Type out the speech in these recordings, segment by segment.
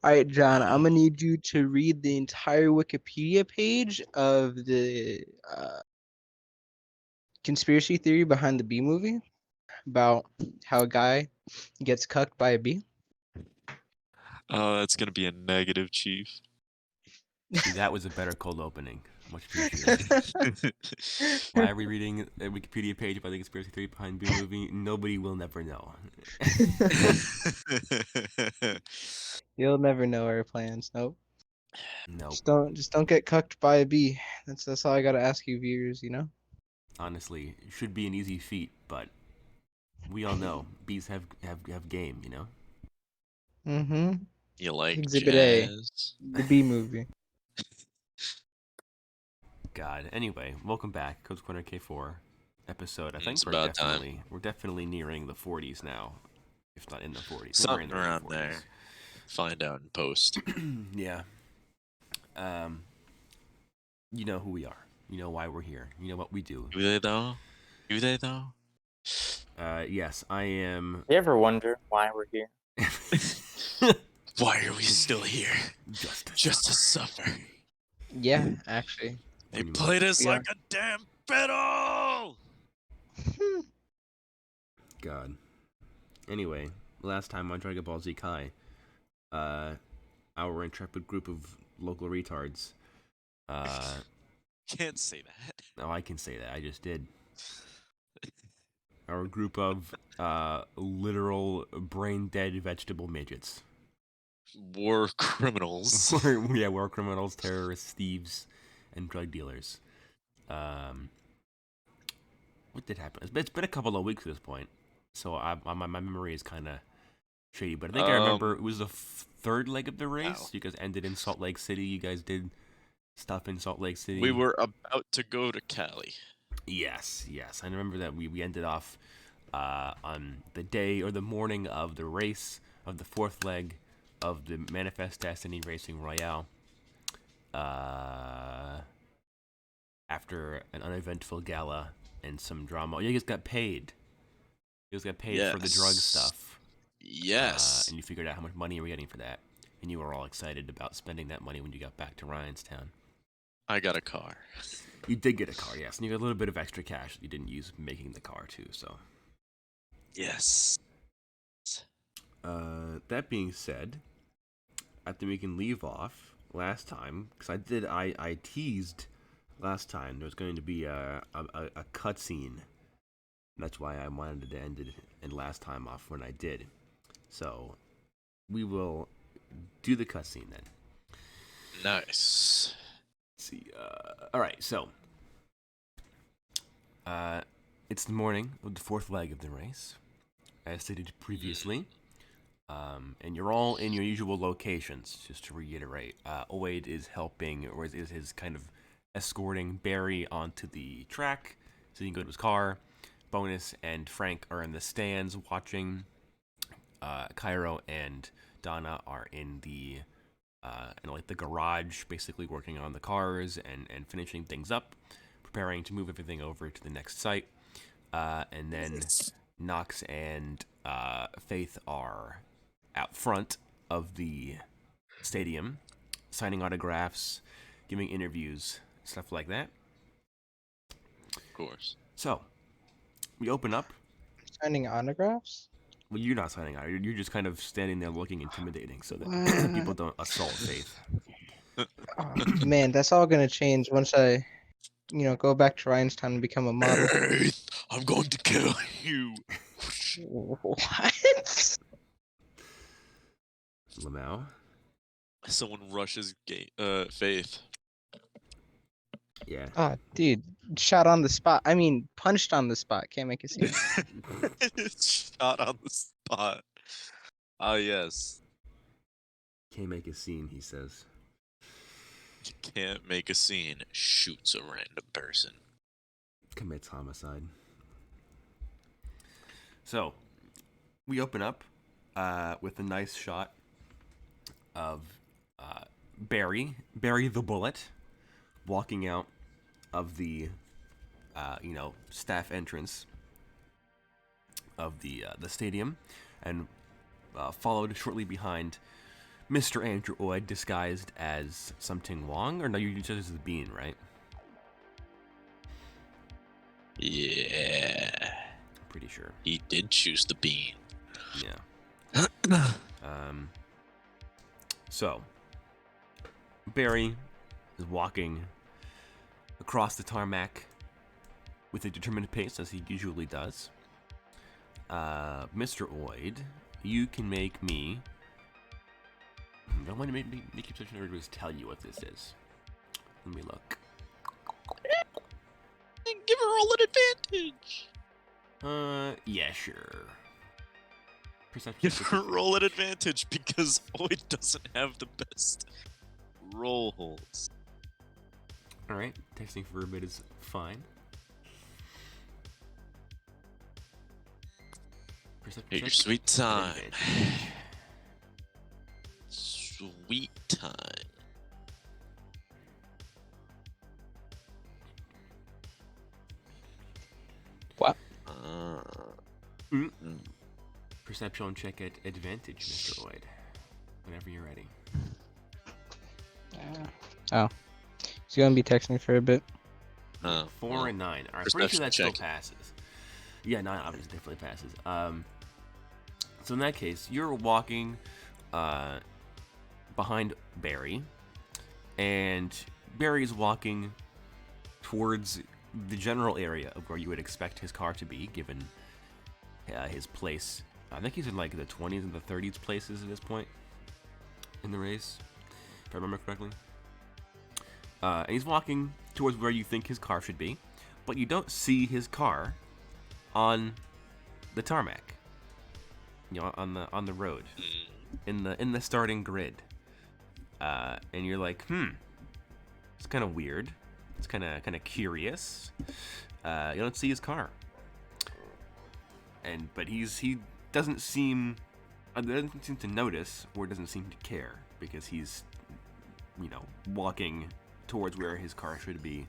All right, John, I'm gonna need you to read the entire Wikipedia page of the conspiracy theory behind the bee movie about how a guy gets cucked by a bee. Oh, that's gonna be a negative, Chief. See, that was a better cold opening. Much appreciated. Why are we reading a Wikipedia page about the conspiracy theory behind B movie? Nobody will never know. You'll never know our plans. Nope. Nope. Just don't get cucked by a bee. That's all I gotta ask you, viewers. Honestly, it should be an easy feat, but we all know bees have game. Mm-hmm. You like Exhibit A, jazz? the bee movie. God. Anyway, welcome back, Coach Corner K4 episode. I think It's about time. we're definitely nearing the 40s now, if not in the 40s. We're in Something the late around 40s. there. Find out in post. Yeah. You know who we are. You know why we're here. You know what we do. Do they though? Do they though? Yes, I am. You ever wonder why we're here? Why are we still here? Just to suffer. Yeah, actually. They Pretty played much. us Yeah. like a damn fiddle! God. Anyway, last time on Dragon Ball Z Kai, our intrepid group of local retards. Can't say that. No, I can say that. I just did. Our group of literal brain-dead vegetable midgets. War criminals. Yeah, war criminals, terrorists, thieves, and drug dealers. What did happen? It's been a couple of weeks at this point, so my memory is kind of shady. But I think I remember it was the third leg of the race. Wow. You guys ended in Salt Lake City. You guys did stuff in Salt Lake City. We were about to go to Cali. Yes. I remember that we ended off on the day or the morning of the race of the fourth leg of the Manifest Destiny Racing Royale. After an uneventful gala and some drama. You guys got paid. You guys got paid for the drug stuff. Yes. And you figured out how much money you were getting for that. And you were all excited about spending that money when you got back to Ryanstown. I got a car. You did get a car, yes. And you got a little bit of extra cash that you didn't use making the car, too, so. Yes. That being said, I think we can leave off last time, because I teased last time there was going to be a cutscene. That's why I wanted to end it and last time off when I did. So, we will do the cutscene then. Nice. Let's see. Alright, so. It's the morning of the fourth leg of the race, as stated previously. And you're all in your usual locations, just to reiterate. Oid is helping, or is kind of escorting Barry onto the track so he can go to his car. Bonus and Frank are in the stands watching. Cairo and Donna are in the garage, basically working on the cars and finishing things up, preparing to move everything over to the next site. And then Knox and Faith are out front of the stadium, signing autographs, giving interviews, stuff like that. Of course. So, we open up. Signing autographs? Well, you're not signing out. You're just kind of standing there looking intimidating so that people don't assault Faith. Oh, man, that's all gonna change once I, go back to Ryanstown and become a model. Faith, I'm going to kill you. What? Lamau? Someone rushes Faith. Yeah. Oh, dude, shot on the spot. I mean, punched on the spot. Can't make a scene. Shot on the spot. Ah, yes. Can't make a scene, he says. You can't make a scene. Shoots a random person. Commits homicide. So, we open up with a nice shot of Barry the Bullet, walking out of the, staff entrance of the stadium, and followed shortly behind Mr. Andrew Oid disguised as something Wong, or no, you chose as the Bean, right? Yeah. I'm pretty sure. He did choose the bean. Yeah. So Barry is walking across the tarmac with a determined pace, as he usually does. Mr. Oid, you can make me. I don't want to make you such an order to tell you what this is. Let me look. Give her all an advantage. Yeah, sure. Perception. Give her roll an advantage because Oid doesn't have the best rolls. All right, texting for a bit is fine. Perception. Take your sweet time. Advantage. Sweet time. What? Perception check at advantage, Mr. Oid. Whenever you're ready. Oh. He's gonna be texting for a bit. 4 and 9. Alright, pretty sure that still passes. Yeah, 9 obviously definitely passes. So in that case, you're walking behind Barry, and Barry's walking towards the general area of where you would expect his car to be, given his place. I think he's in like the 20s and the 30s places at this point in the race, if I remember correctly. And he's walking towards where you think his car should be, but you don't see his car on the tarmac. You know, on the road, in the starting grid. And you're like, it's kind of weird. It's kind of curious. You don't see his car, but he doesn't seem to notice, or doesn't seem to care, because he's, walking towards where his car should be,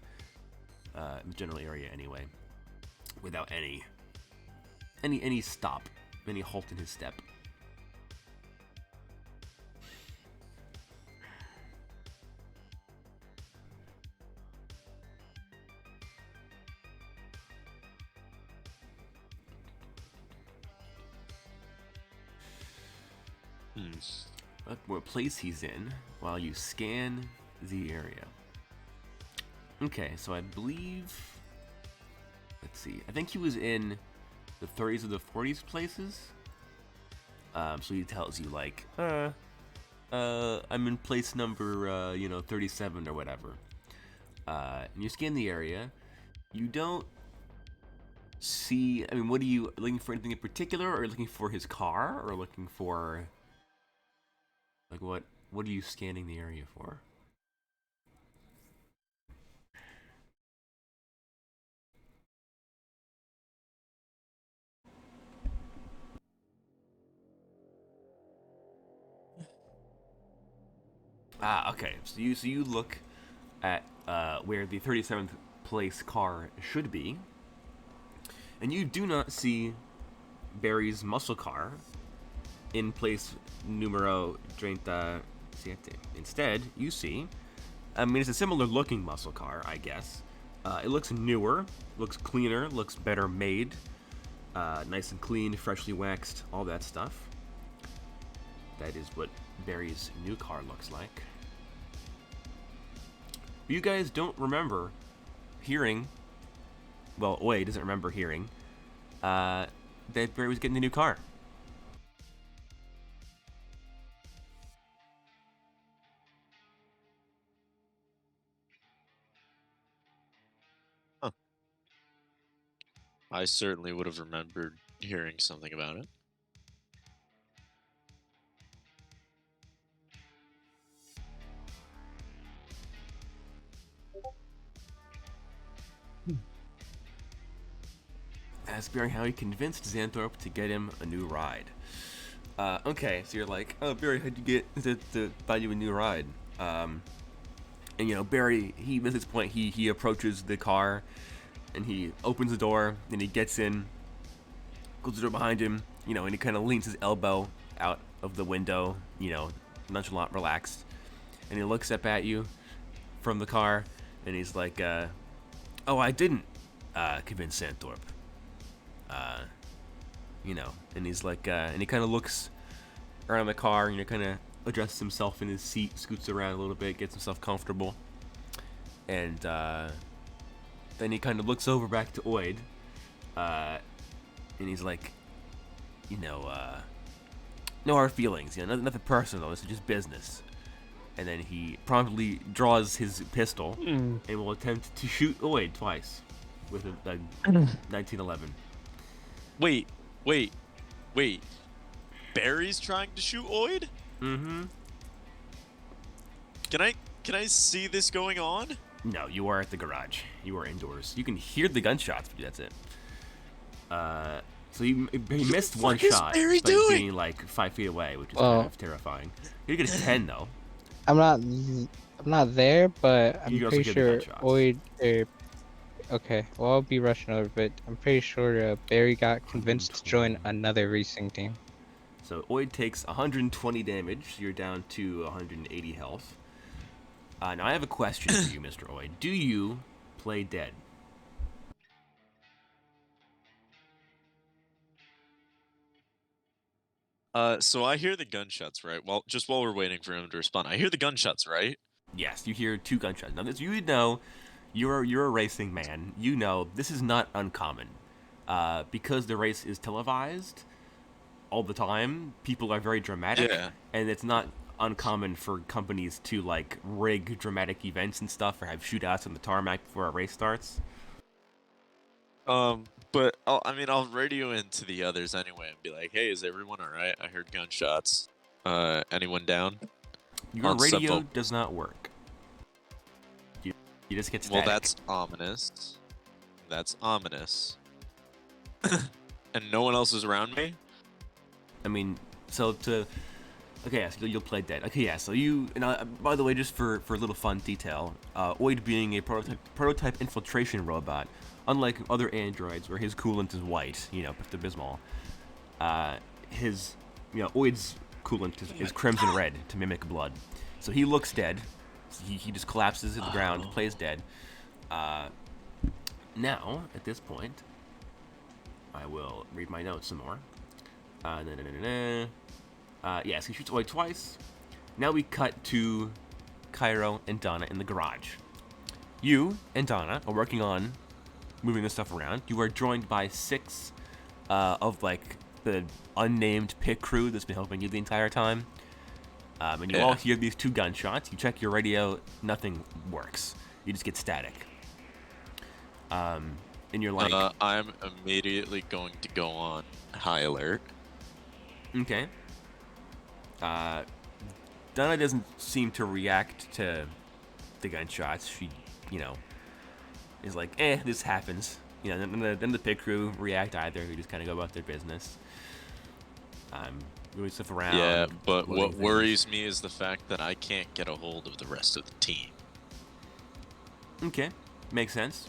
in the general area anyway, without any stop, any halt in his step. Look what place he's in while you scan the area. Okay, so I believe, let's see, I think he was in the 30s or the 40s places. So he tells you like, I'm in place number, 37 or whatever. And you scan the area. You don't see, what are you looking for, anything in particular, or looking for his car, or looking for, like, what are you scanning the area for? Okay. So you look at where the 37th place car should be, and you do not see Barry's muscle car in place numero 37. Instead, you see, it's a similar looking muscle car, I guess. It looks newer, looks cleaner, looks better made, nice and clean, freshly waxed, all that stuff. That is what Barry's new car looks like. But you guys don't remember hearing, well, Oid doesn't remember hearing, that Barry was getting a new car. I certainly would have remembered hearing something about it. Ask Barry how he convinced Xanthorpe to get him a new ride. Okay, so you're like, oh, Barry, how'd you get to buy you a new ride? And Barry, at this point, he approaches the car, and he opens the door, and he gets in, closes the door behind him, and he kind of leans his elbow out of the window, nonchalant, relaxed, and he looks up at you from the car, and he's like, "Oh, I didn't convince Santhorpe." And he's like, and he kind of looks around the car, kind of adjusts himself in his seat, scoots around a little bit, gets himself comfortable, and then he kind of looks over back to Oid, and he's like, no hard feelings, nothing personal, this is just business. And then he promptly draws his pistol and will attempt to shoot Oid twice with a 1911. Wait. Barry's trying to shoot Oid? Mm-hmm. Can I see this going on? No, you are at the garage. You are indoors. You can hear the gunshots, but that's it. So he missed one shot by being like 5 feet away, which is kind of terrifying. You get a 10 though. I'm not there, but I'm You also pretty get the sure Oid. Okay, well I'll be rushing over, but I'm pretty sure Barry got convinced to join another racing team. So Oid takes 120 damage. You're down to 180 health. Now I have a question for you, Mr. Oid. Do you play dead? So I hear the gunshots, right? Well, just while we're waiting for him to respond, I hear the gunshots, right? Yes, you hear 2 gunshots. Now, this, you're a racing man. You know this is not uncommon, because the race is televised all the time. People are very dramatic, and it's not uncommon for companies to like rig dramatic events and stuff, or have shootouts on the tarmac before a race starts. But I'll radio into the others anyway and be like, "Hey, is everyone all right? I heard gunshots. Anyone down?" Your radio does not work. You just get static. Well, that's ominous. That's ominous. And no one else is around me? I mean, okay, yeah, so you'll play dead. Okay, yeah, so by the way, just for a little fun detail, Oid being a prototype infiltration robot, unlike other androids where his coolant is white, Pepto-Bismol, Oid's coolant is crimson red to mimic blood. So he looks dead. He just collapses to the ground, plays dead. Now, at this point, I will read my notes some more. Yes, he shoots Oid twice. Now we cut to Cairo and Donna in the garage. You and Donna are working on moving this stuff around. You are joined by 6 of like the unnamed pit crew that's been helping you the entire time. And you all hear these 2 gunshots. You check your radio, nothing works. You just get static. And you're like, I'm immediately going to go on high alert. Okay. Donna doesn't seem to react to the gunshots. She, is like, this happens. Then the pit crew react either. They just kind of go about their business. Moving stuff around. Yeah, but what worries me is the fact that I can't get a hold of the rest of the team. Okay, makes sense.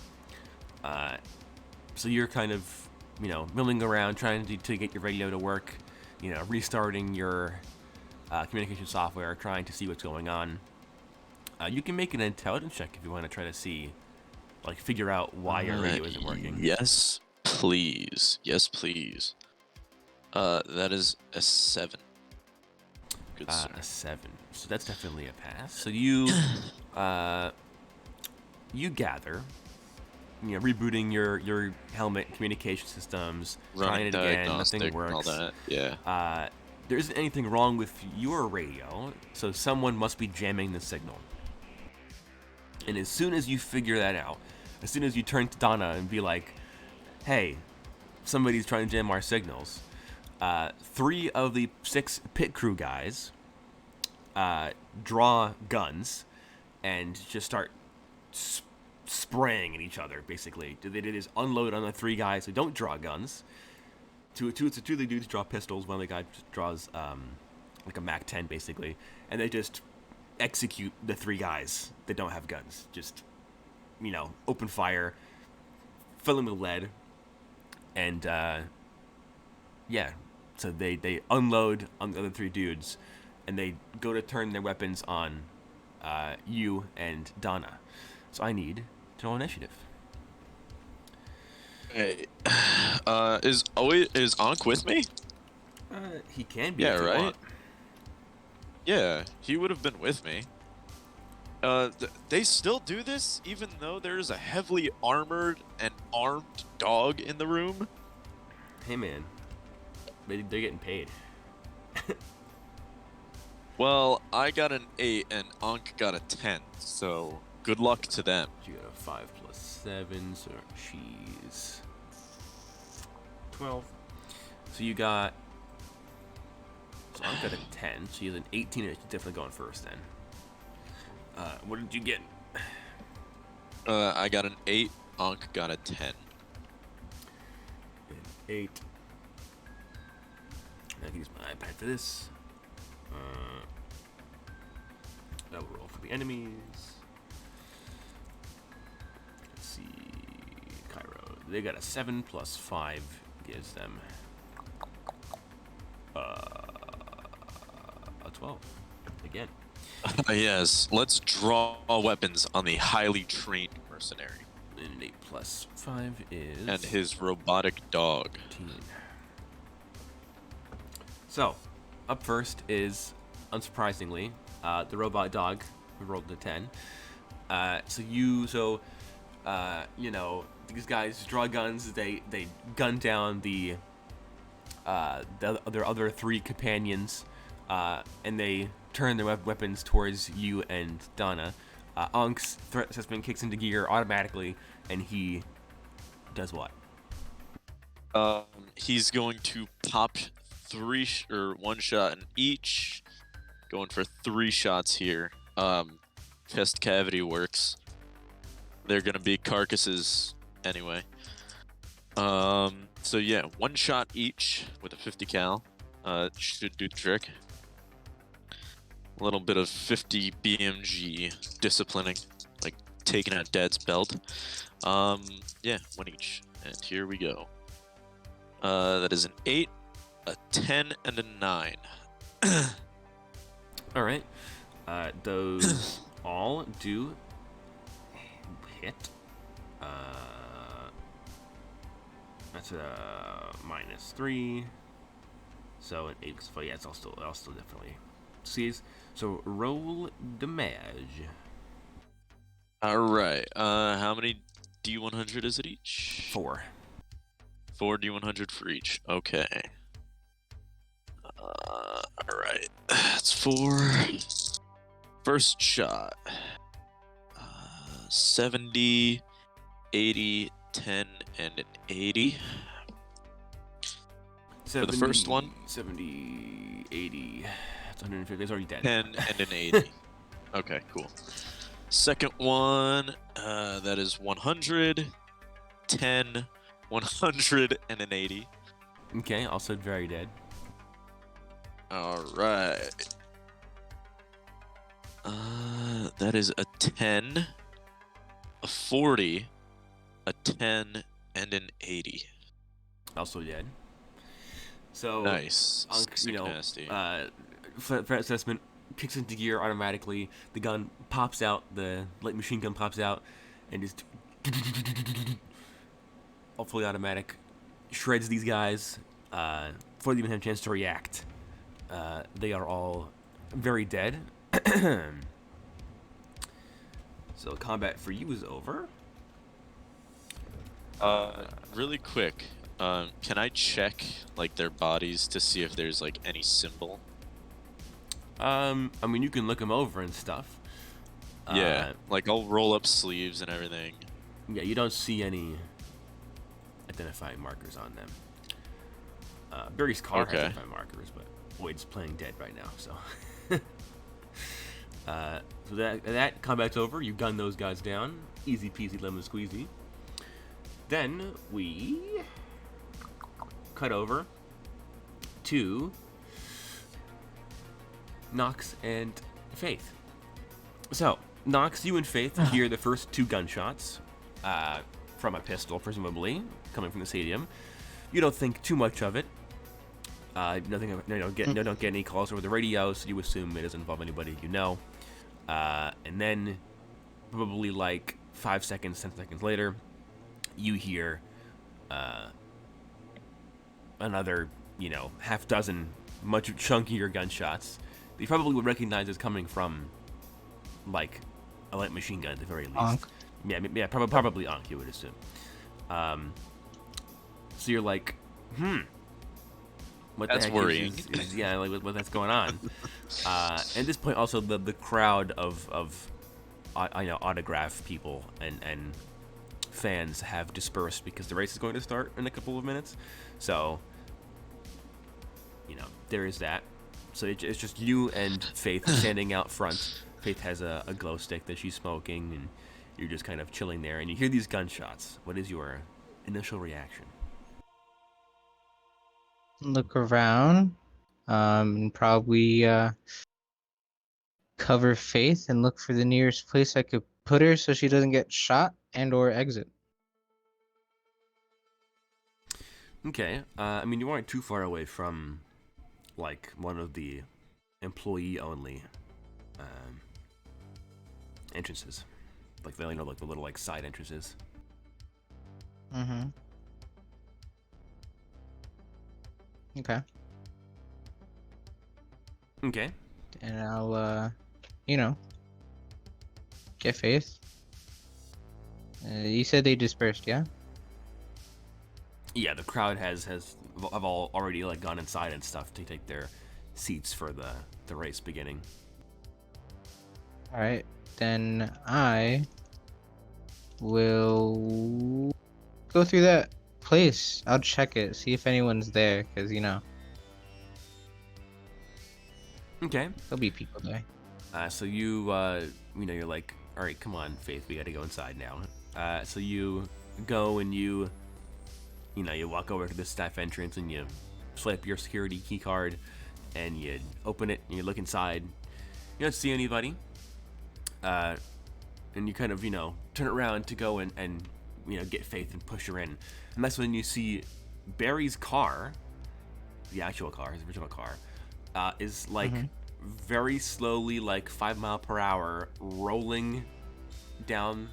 So you're kind of, milling around trying to get your radio to work, restarting your communication software, trying to see what's going on. You can make an intelligence check if you want to try to see, figure out why your radio isn't working. Yes, please. Yes, please. That is a 7. Good sir. A 7. So that's definitely a pass. So you, you gather, rebooting your helmet communication systems, trying it again, nothing works. All that. Yeah. There isn't anything wrong with your radio, so someone must be jamming the signal. And as soon as you figure that out, as soon as you turn to Donna and be like, "Hey, somebody's trying to jam our signals," 3 of the 6 pit crew guys draw guns and just start spraying at each other, basically. They just unload on the 3 guys who don't draw guns. Two of the dudes draw pistols. One of the guys draws like a MAC-10, basically. And they just execute the 3 guys that don't have guns. Just, open fire, fill them with lead, and, yeah. So they unload on the other 3 dudes, and they go to turn their weapons on you and Donna. So I need to roll initiative. Hey, is Ankh with me? He can be Yeah, if you right? want. Yeah, he would have been with me. They still do this even though there's a heavily armored and armed dog in the room? Hey man, they're getting paid. Well, I got an 8 and Ankh got a 10, so good luck to them. You got a 5 plus 7, so she's 12. So you got. So I've got a 10, so you have an 18, and she's definitely going first then. What did you get? I got an 8, Ankh got a 10. An 8. I can use my iPad for this. That will roll for the enemies. Let's see. Cairo. They got a 7 plus 5 gives them a 12. Again. Yes, let's draw weapons on the highly trained mercenary. And an 8 plus 5 is. And his robotic dog. 15. So, up first is, unsurprisingly, the robot dog who rolled a 10. These guys draw guns. They gun down their other 3 companions, and they turn their weapons towards you and Donna. Ankh's threat assessment kicks into gear automatically, and he does what? He's going to pop 1 shot in each. Going for 3 shots here. Chest cavity works. They're gonna be carcasses anyway. So yeah, 1 shot each with a 50 cal. Should do the trick. A little bit of 50 BMG disciplining, like taking out Dad's belt. Yeah, 1 each. And here we go. That is an 8, a 10, and a 9. All right. Those all do hit. That's a -3. So an 8. So yeah, I'll still definitely seize. So roll damage. All right. How many D100 is it each? 4. 4 D100 for each. Okay. All right. That's 4. First shot. 70, 80, 10, and an 80. 70, For the first one. 70, 80. That's 150. It's already dead. 10 and an 80. Okay, cool. Second one, that is 100, 10, 100, and an 80. Okay, also very dead. All right. That is a 10, a 40, a 10, and an 80. Also dead. So Nice. You know, Nasty. threat assessment kicks into gear automatically. The gun pops out. The light machine gun pops out, and just all fully automatic shreds these guys before they even have a chance to react. They are all very dead. So combat for you is over. Really quick, can I check like their bodies to see if there's like any symbol? I mean, you can look them over and stuff. Yeah, like I'll roll up sleeves and everything. Yeah, you don't see any identifying markers on them. Barry's car has identifying markers, but Wade's playing dead right now, so. So that combat's over. You gun those guys down. Easy peasy lemon squeezy. Then we cut over to Nox and Faith. So, Nox, you and Faith hear the first 2 gunshots from a pistol, presumably, coming from the stadium. You don't think too much of it. Don't get any calls over the radio, so you assume it doesn't involve anybody you know. And then, probably like 5 seconds, 10 seconds later, you hear another, half dozen much chunkier gunshots that you probably would recognize as coming from, like, a light machine gun at the very least. Ankh. Yeah, probably Ankh, you would assume. So you're like, what That's the heck worrying. is yeah, like what that's going on. At this point, also the crowd of autograph people and fans have dispersed because the race is going to start in a couple of minutes. So, there is that. So it's just you and Faith standing out front. Faith has a glow stick that she's smoking, and you're just kind of chilling there, and you hear these gunshots. What is your initial reaction? Look around. And probably cover Faith and look for the nearest place I could put her so she doesn't get shot and or exit. Okay. You weren't too far away from, like, one of the employee-only entrances, like the like the little like side entrances. Mm-hmm. Okay. Okay. And I'll get Faith. You said they dispersed, yeah? Yeah, the crowd have all already like gone inside and stuff to take their seats for the race beginning. All right. Then I will go through that place. I'll check it, see if anyone's there, because Okay. there'll be people there. So you you're like, all right, come on, Faith, we got to go inside now. So you go and you walk over to the staff entrance and you swipe your security key card and you open it and you look inside. You don't see anybody. And you kind of, turn around to go and get Faith and push her in. And that's when you see Barry's car, the actual car, his original car, is like very slowly, like 5 miles per hour, rolling down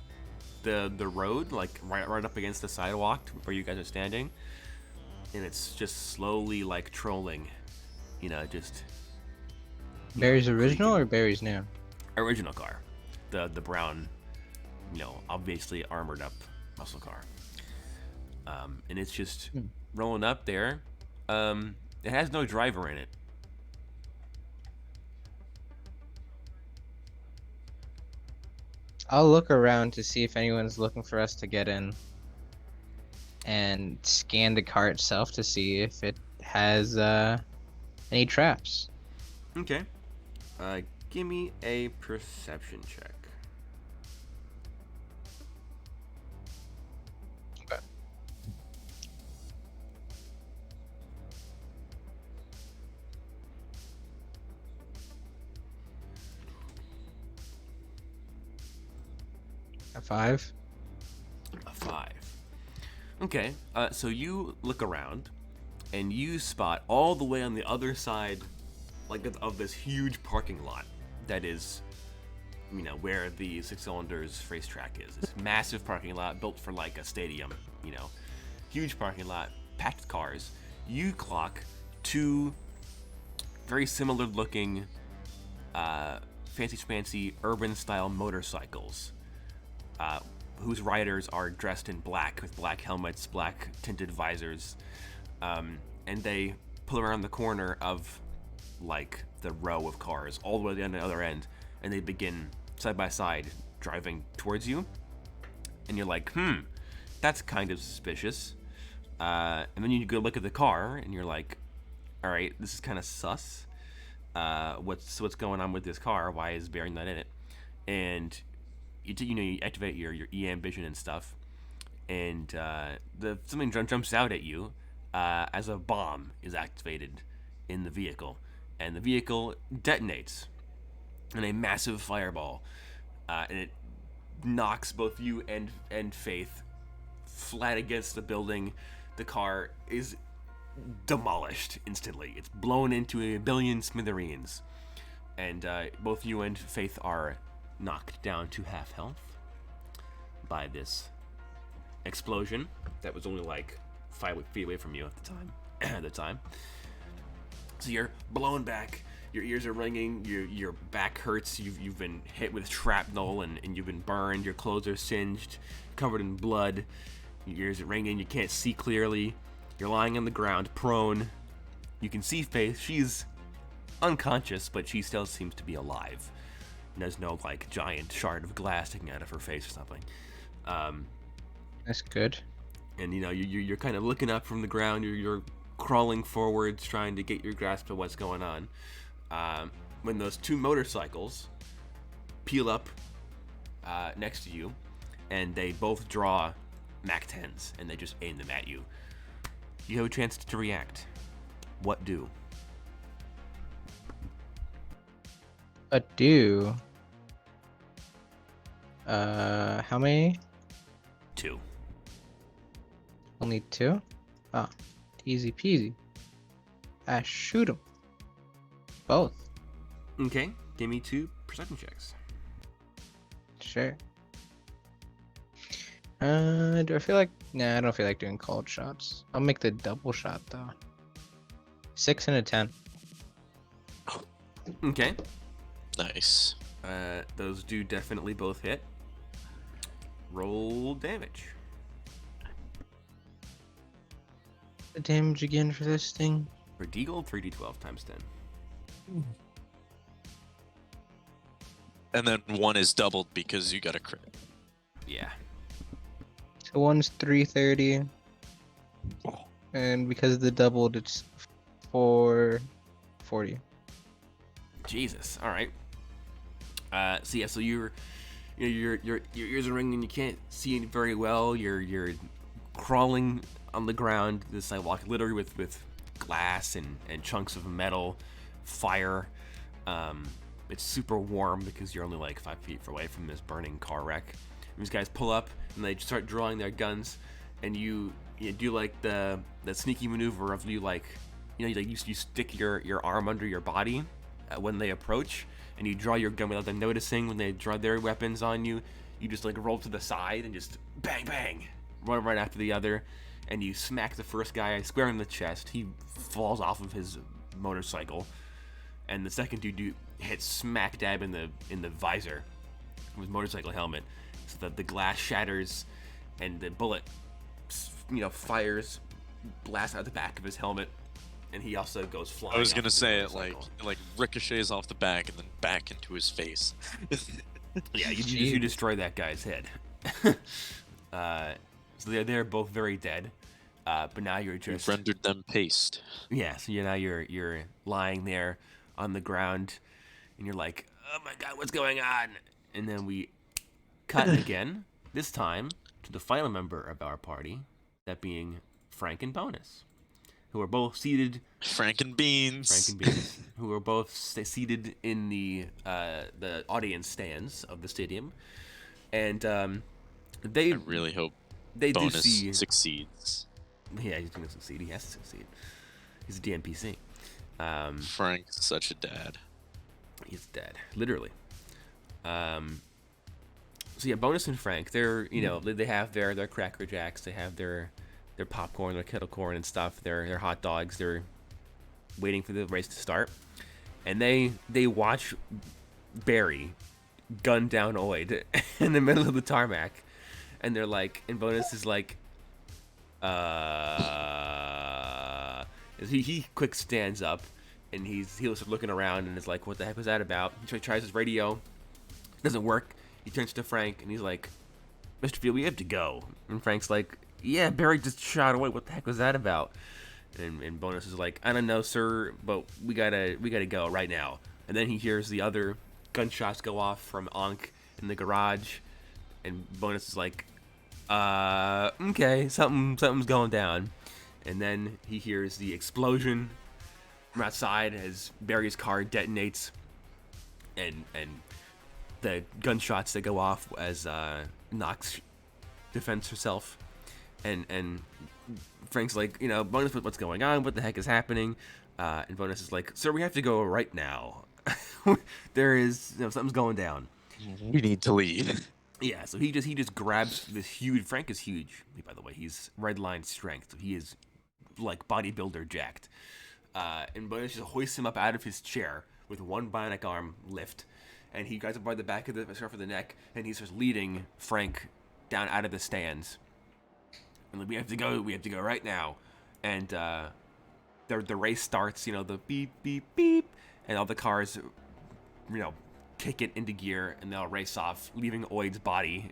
the road, like right up against the sidewalk where you guys are standing. And it's just slowly like trolling, just Barry's original or Barry's new? original car, the brown, obviously armored up muscle car. And it's just rolling up there. It has no driver in it. I'll look around to see if anyone's looking for us to get in, and scan the car itself to see if it has any traps. Okay. Give me a perception check. Okay. A 5. A 5. Okay, so you look around, and you spot all the way on the other side, like, of this huge parking lot that is, where the Six Cylinders racetrack is. This massive parking lot built for, like, a stadium, huge parking lot, packed with cars. You clock 2 very similar-looking, fancy urban-style motorcycles, whose riders are dressed in black with black helmets, black tinted visors, and they pull around the corner of like the row of cars all the way down the other end, and they begin side by side driving towards you, and you're like, that's kind of suspicious. And then you go look at the car, and you're like, all right, this is kind of sus. What's going on with this car? Why is Barry not in it? And you activate your EM vision and stuff, and something jumps out at you as a bomb is activated in the vehicle, and the vehicle detonates in a massive fireball, and it knocks both you and Faith flat against the building. The car is demolished instantly. It's blown into a billion smithereens. And both you and Faith are knocked down to half health by this explosion that was only like 5 feet away from you at the time. So you're blown back. Your ears are ringing. Your back hurts. You've been hit with shrapnel and you've been burned. Your clothes are singed, covered in blood. Your ears are ringing. You can't see clearly. You're lying on the ground, prone. You can see Faith. She's unconscious, but she still seems to be alive. And there's no like giant shard of glass sticking out of her face or something. That's good. And you know you're kind of looking up from the ground. You're crawling forwards, trying to get your grasp of what's going on. When those two motorcycles peel up next to you, and they both draw MAC-10s, and they just aim them at you. You have a chance to react. What do? But do. How many? 2. Only 2? Oh, easy peasy. I shoot them. Both. Okay, give me 2 perception checks. Sure. Do I feel like... Nah, I don't feel like doing cold shots. I'll make the double shot, though. 6 and a 10. Okay. Nice. Those do definitely both hit. Roll damage. The damage again for this thing. For Deagle, 3d12 times 10. And then 1 is doubled because you got a crit. Yeah. So one's 330. And because of the doubled, it's 440. Jesus. All right. So your ears are ringing. You can't see very well. You're crawling on the ground. This sidewalk literally with glass and chunks of metal, fire. It's super warm because you're only like 5 feet away from this burning car wreck. And these guys pull up and they start drawing their guns, and you do like the sneaky maneuver of you stick your arm under your body when they approach, and you draw your gun without them noticing. When they draw their weapons on you, you just like roll to the side and just bang bang, one right after the other, and you smack the first guy square in the chest. He falls off of his motorcycle, and the second dude hits smack dab in the visor of his motorcycle helmet, so that the glass shatters, and the bullet fires, blasts out the back of his helmet, and he also goes flying. I was gonna off say the it like motorcycle. ricochets off the back and then back into his face. Yeah, you destroy that guy's head. So they're both very dead. But now you're just You've rendered them paste. yeah. So you're lying there on the ground, and you're like, oh my god, what's going on? And then we cut again. This time to the final member of our party, that being Frank and Bonus, who are both seated. Frank and Beans. Who are both seated in the audience stands of the stadium, and they I really hope they do Bonus see. succeeds. Yeah, he's gonna succeed. He has to succeed. He's a DNPC. Frank's such a dad. He's dead, literally. So yeah, Bonus and Frank, they're they have their Cracker Jacks, they have their popcorn, their kettle corn and stuff, their hot dogs. They're waiting for the race to start, and they watch Barry gun down Oid in the middle of the tarmac, and they're like, and Bonus is like, he quick stands up, and he was looking around and is like, what the heck was that about? He tries his radio, it doesn't work. He turns to Frank and he's like, Mr. Field, we have to go. And Frank's like, yeah, Barry just shot away. What the heck was that about? And Bonus is like, I don't know, sir, but we gotta go right now. And then he hears the other gunshots go off from Ankh in the garage, and Bonus is like, okay, something's going down. And then he hears the explosion from outside as Barry's car detonates, and the gunshots that go off as Nox defends herself, and Frank's like, Bonus, what's going on? What the heck is happening? And Bonus is like, sir, we have to go right now. There is, something's going down. We need to leave. Yeah, so he just grabs this huge. Frank is huge, by the way. He's red line strength, so he is like bodybuilder jacked. And Bonus just hoists him up out of his chair with one bionic arm lift, and he grabs him by the back of the scruff of the neck, and he starts leading Frank down out of the stands. And like, we have to go right now. And the race starts. The beep beep beep, and all the cars, kick it into gear, and they'll race off, leaving Oid's body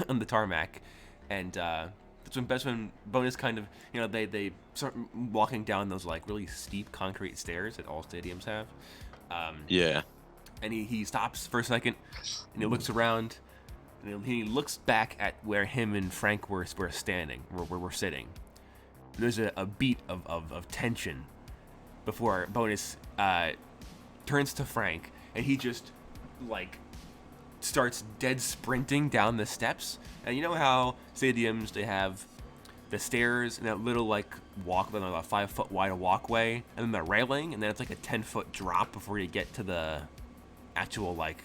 on the tarmac. And that's when Bonus kind of, they start walking down those like really steep concrete stairs that all stadiums have. Yeah. And he stops for a second, and he looks around, and he looks back at where him and Frank were standing, where we're sitting. And there's a beat of tension before Bonus turns to Frank, and he just like starts dead sprinting down the steps. And you know how stadiums, they have the stairs and that little like walk, like a 5-foot wide walkway, and then the railing, and then it's like a 10-foot drop before you get to the actual like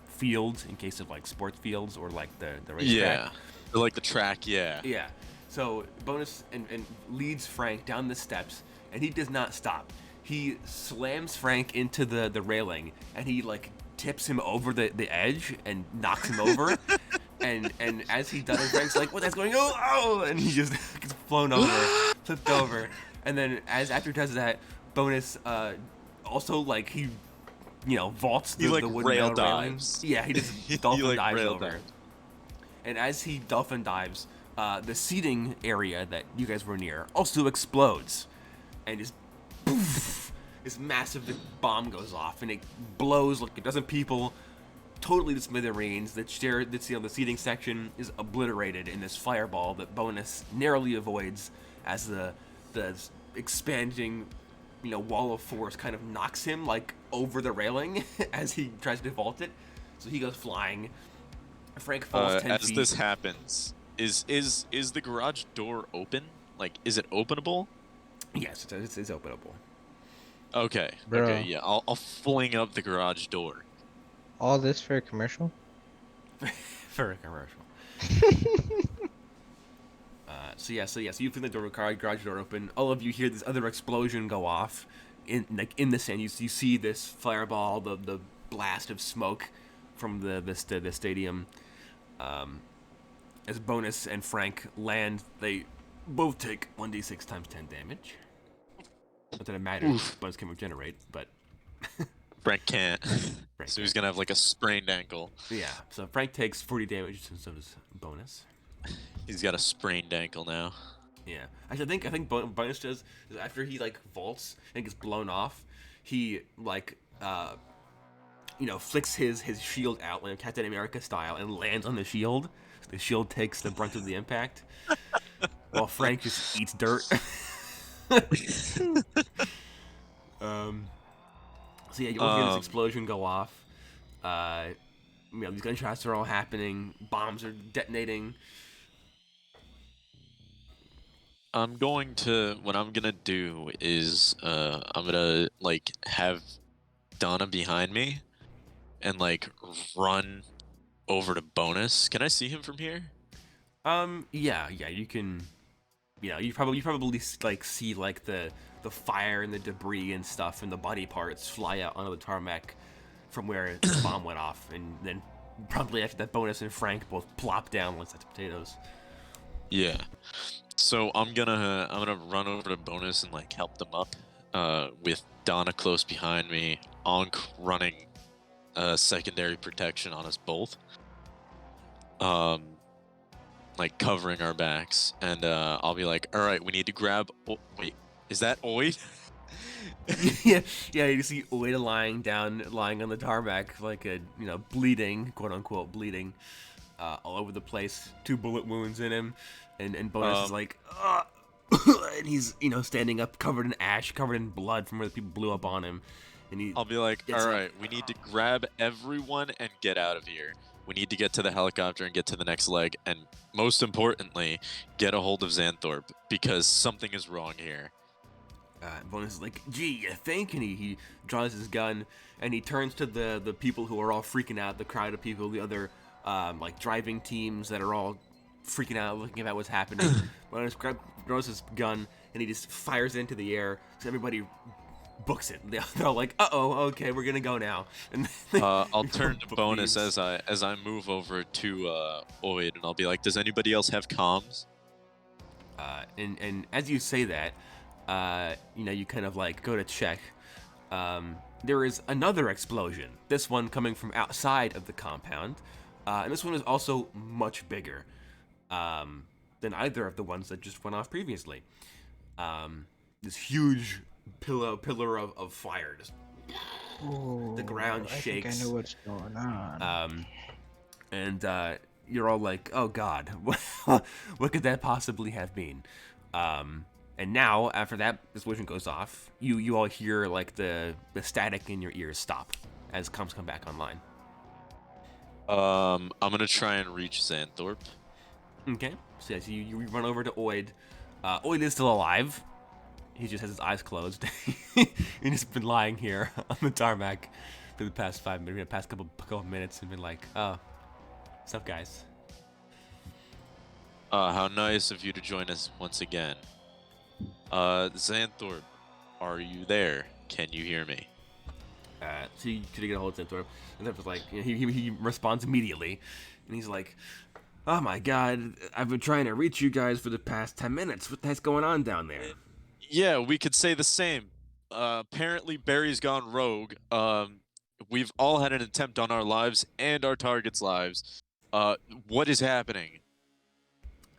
field, in case of like sports fields or like the racetrack. Yeah, or like the track. Yeah. Yeah. So Bonus and leads Frank down the steps, and he does not stop. He slams Frank into the railing, and he like tips him over the edge and knocks him over. and as he does, Frank's like, "What's going on?" Oh! And he just gets flown over, flipped over. And then after he does that, Bonus also like he vaults the wooden rail railing. dives. Yeah, he just dolphin dives over. Dives. And as he dolphin dives, the seating area that you guys were near also explodes, and just poof, this massive bomb goes off, and it blows like a dozen people totally to smithereens. The seating section is obliterated in this fireball that Bonus narrowly avoids as the expanding wall of force kind of knocks him like over the railing as he tries to vault it. So he goes flying. Frank falls 10 as feet. this happens, is the garage door open? Like, is it openable? Yes, it's openable. Okay. Bro. Okay. Yeah. I'll fling up the garage door. All this for a commercial? For a commercial. So you feel the garage door open. All of you hear this other explosion go off in the sand. You see this fireball, the blast of smoke from the stadium. As Bonus and Frank land, they both take 1d6 times 10 damage. Not that it matters. Bonus can regenerate, but Frank can't. So he's gonna have like a sprained ankle. Yeah. So Frank takes 40 damage, and so does Bonus. He's got a sprained ankle now. Yeah. Actually, I think Bonus does is after he like vaults and gets blown off, he like flicks his shield out like Captain America style and lands on the shield. The shield takes the brunt of the impact, while Frank just eats dirt. So yeah, you all hear this explosion go off. These gunshots are all happening. Bombs are detonating. What I'm gonna do is I'm gonna like have Donna behind me and like run over to Bonus. Can I see him from here? Yeah, you can. You probably like see like the fire and the debris and stuff and the body parts fly out onto the tarmac from where the bomb went off, and then promptly after that, Bonus and Frank both plop down like sacks of potatoes. Yeah. So I'm gonna run over to Bonus and like help them up, with Donna close behind me, Ankh running secondary protection on us both, like covering our backs, and I'll be like, all right, we need to grab. Oh, wait, is that Oid? yeah. You see Oida lying on the tarmac, like a bleeding, quote unquote bleeding, all over the place. 2 bullet wounds in him, and Bonus is like, and he's standing up, covered in ash, covered in blood from where the people blew up on him, and I'll be like, all right, we need to grab everyone and get out of here. We need to get to the helicopter and get to the next leg, and most importantly, get a hold of Xanthorpe, because something is wrong here. Bonus is like, gee, you think? And he draws his gun, and he turns to the people who are all freaking out, the crowd of people, the other like driving teams that are all freaking out, looking about what's happening. Bonus draws his gun, and he just fires it into the air, so everybody books it. They're all like, uh-oh, okay, we're gonna go now. And I'll turn to Bonus as I move over to Oid, and I'll be like, does anybody else have comms? And as you say that, you kind of like go to check. There is another explosion. This one coming from outside of the compound, and this one is also much bigger than either of the ones that just went off previously. This huge pillar of fire, just the ground shakes. I think I know what's going on. And you're all like, oh god, what could that possibly have been? And now, after that explosion goes off, you all hear like the static in your ears stop as comms come back online. I'm gonna try and reach Xanthorpe. Okay, so as you run over to Oid. Oid is still alive. He just has his eyes closed. He's been lying here on the tarmac for the past couple of minutes and been like, oh, what's up, guys? How nice of you to join us once again. Xanthorpe, are you there? Can you hear me? So you try to get a hold of Xanthorpe, and Xanthorpe's like, he responds immediately, and he's like, oh my god, I've been trying to reach you guys for the past 10 minutes. What the heck's going on down there? Yeah, we could say the same. Apparently Barry's gone rogue. We've all had an attempt on our lives and our target's lives. What is happening?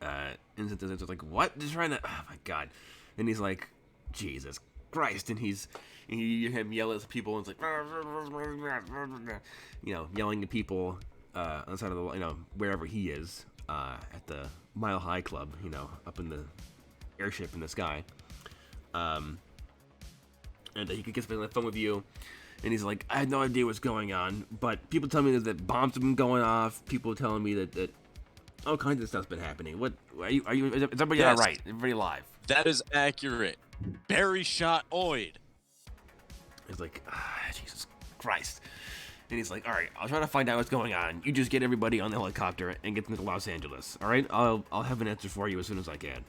And Xanthorpe's like, what? Just trying to, oh my god. And he's like, Jesus Christ. And you hear him yell at people, and it's like, yelling at people on the side of the, wherever he is, at the Mile High Club, up in the airship in the sky. And he gets on the phone with you, and he's like, I had no idea what's going on, but people tell me that bombs have been going off. People telling me that all kinds of stuff's been happening. What is everybody Yes. all right? Everybody alive? That is accurate. Barry shot Oid. He's like, Jesus Christ. And he's like, all right, I'll try to find out what's going on. You just get everybody on the helicopter and get them to Los Angeles. All right? I'll have an answer for you as soon as I can.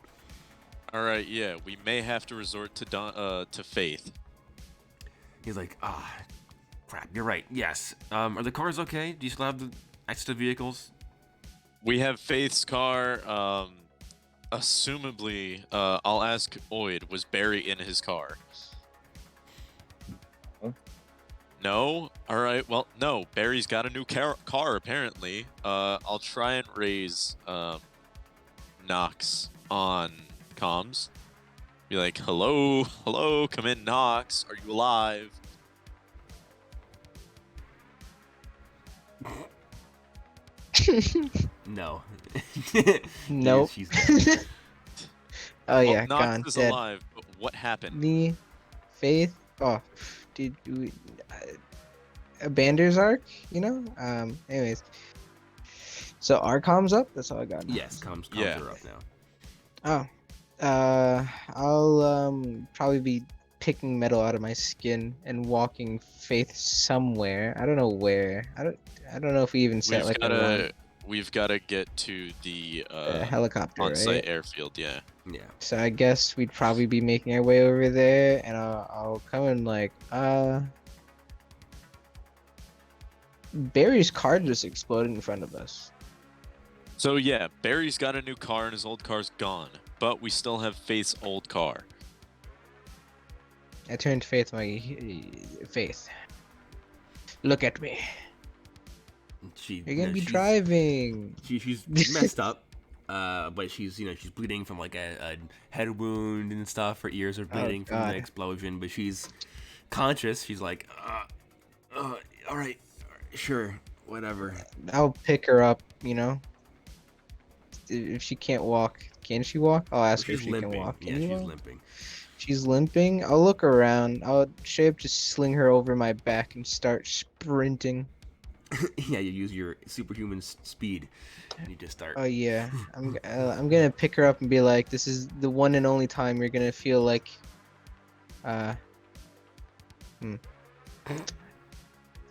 All right, yeah, we may have to resort to Faith. He's like, crap, you're right. Yes. Are the cars okay? Do you still have the access to vehicles? We have Faith's car. Assumably, I'll ask Oid, was Barry in his car? No? Alright, well, no. Barry's got a new car, apparently. I'll try and raise Knox on comms. Be like, hello, come in, Knox. Are you alive? No. Nope. She's dead. Oh yeah, Knox gone, is dead. alive, but what happened? Me, Faith. Oh, dude, a Bander's arc, Anyways, so our comms up. That's all I got. Yes, comms Yeah. are up now. Oh, I'll probably be picking metal out of my skin and walking Faith somewhere. I don't know where. I don't know if we even set We've gotta get to the helicopter, on-site right? airfield. Yeah. Yeah. So I guess we'd probably be making our way over there, and I'll come and like, Barry's car just exploded in front of us. So yeah, Barry's got a new car and his old car's gone, but we still have Faith's old car. I turned to Faith, Faith, look at me. You're gonna be driving. She's messed up, but she's bleeding from like a head wound and stuff. Her ears are bleeding from the explosion, but she's conscious. She's like, all right, sure, whatever. I'll pick her up. If she can't walk, can she walk? I'll ask her if she can walk. Yeah, she's limping. She's limping. I'll look around. I'll straight up just sling her over my back and start sprinting. Yeah, you use your superhuman speed, and you just start. Oh yeah, I'm gonna pick her up and be like, "This is the one and only time you're gonna feel like, uh, hmm.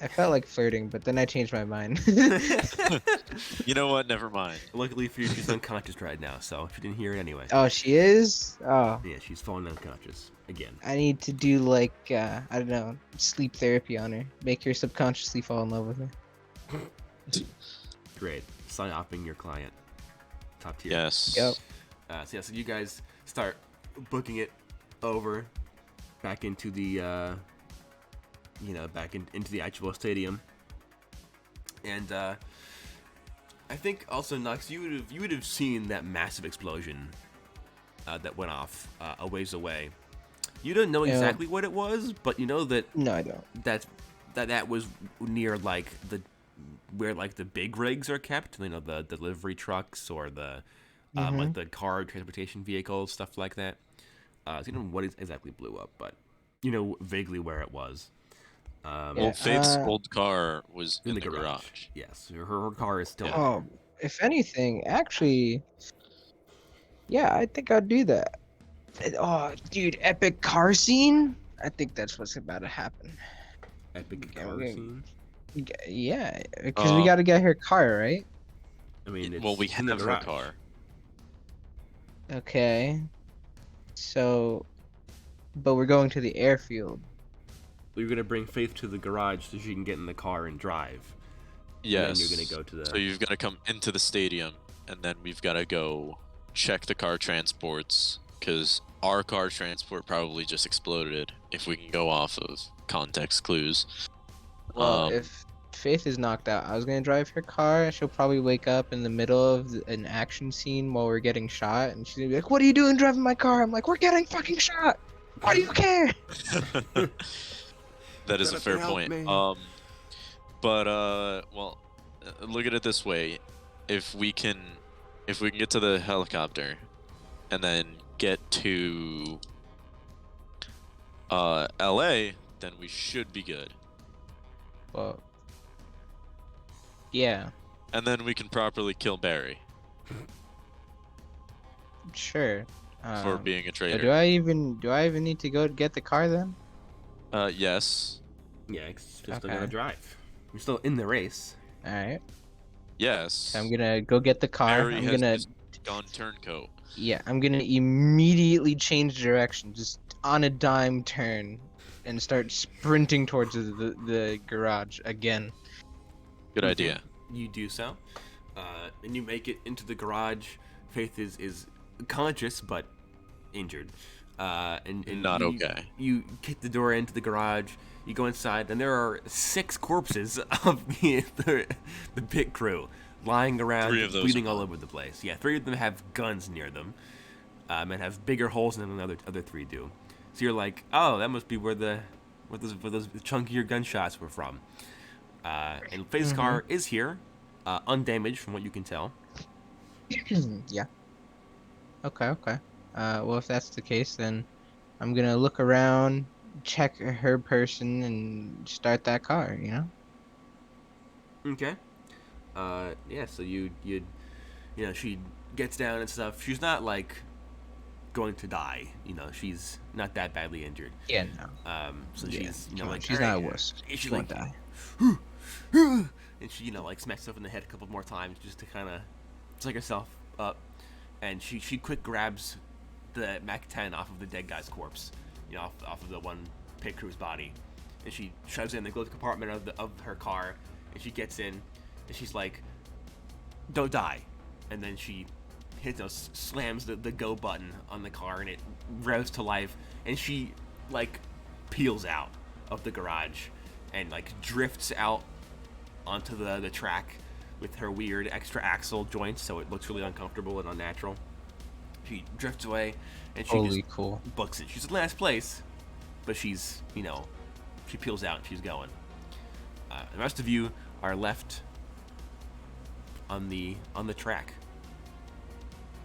I felt like flirting, but then I changed my mind." You know what? Never mind. Luckily for you, she's unconscious right now, so she didn't hear it anyway. Oh, she is? Oh, Yeah, she's fallen unconscious again. I need to do like, I don't know, sleep therapy on her, make her subconsciously fall in love with her. Great. Sign-offing your client. Top tier. Yes. Yep. So you guys start booking it over back into the, into the actual stadium. And I think also, Nux, you would have seen that massive explosion that went off a ways away. You don't know exactly what it was, but you know that No, I don't. that was near like where like the big rigs are kept, you know, the delivery trucks or the like the car transportation vehicles, stuff like that. So you don't know what exactly blew up, but you know vaguely where it was. Well, Faith's old car was in the garage. Yes, her car is still there. Oh, if anything, actually, yeah, I think I'll do that. Oh, dude, epic car scene? I think that's what's about to happen. Epic Yeah, car scene. Yeah, because we got to get her car, right? I mean, Well, we it's in the have her garage. car. Okay. So, but we're going to the airfield. You're gonna bring Faith to the garage so she can get in the car and drive. Yes. And then you're gonna go to the. So you've got to come into the stadium, and then we've got to go check the car transports, because our car transport probably just exploded, if we can go off of context clues. Well, if Faith is knocked out, I was gonna drive her car. She'll probably wake up in the middle of an action scene while we're getting shot, and she's gonna be like, "What are you doing driving my car?" I'm like, "We're getting fucking shot. Why do you care?" That is a fair point. Well, look at it this way: if we can get to the helicopter, and then get to LA, then we should be good. Well, yeah, And then we can properly kill Barry sure. for being a But traitor. do I even need to go get the car then? Yes. Yeah, it's just Okay. another drive. You're still in the race. All right. Yes. So I'm gonna go get the car. Barry I'm has gonna just gone turncoat. I'm gonna immediately change direction, just on a dime turn, and start sprinting towards the garage again. Good idea. You do so, and you make it into the garage. Faith is conscious but injured, and Not you, okay. You kick the door into the garage. You go inside, and there are 6 corpses of the pit crew lying around, 3 of those bleeding all over the place. Yeah, 3 of them have guns near them, and have bigger holes than the other 3 do. So you're like, oh, that must be where those chunkier gunshots were from. And Faith's car is here, undamaged from what you can tell. Yeah. Okay. Well, if that's the case, then I'm gonna look around, check her person, and start that car. You know. Okay. Yeah. So you know, she gets down and stuff. She's not like going to die. You know, she's not that badly injured. Yeah. No. So Yeah, she's like she's not a wuss. She's She like, won't die. and she like smacks herself in the head a couple more times just to kind of psych herself up, and she quick grabs the Mac-10 off of the dead guy's corpse, you know, off of the one pit crew's body, and she shoves it in the glove compartment of her car, and she gets in, and she's like, "Don't die," and then she slams the go button on the car, and it revs to life, and she like peels out of the garage and like drifts out onto the track with her weird extra axle joints, so it looks really uncomfortable and unnatural. She drifts away, and she just Cool. books it. She's in last place, but she's, you know, she peels out and she's going. The rest of you are left on the track.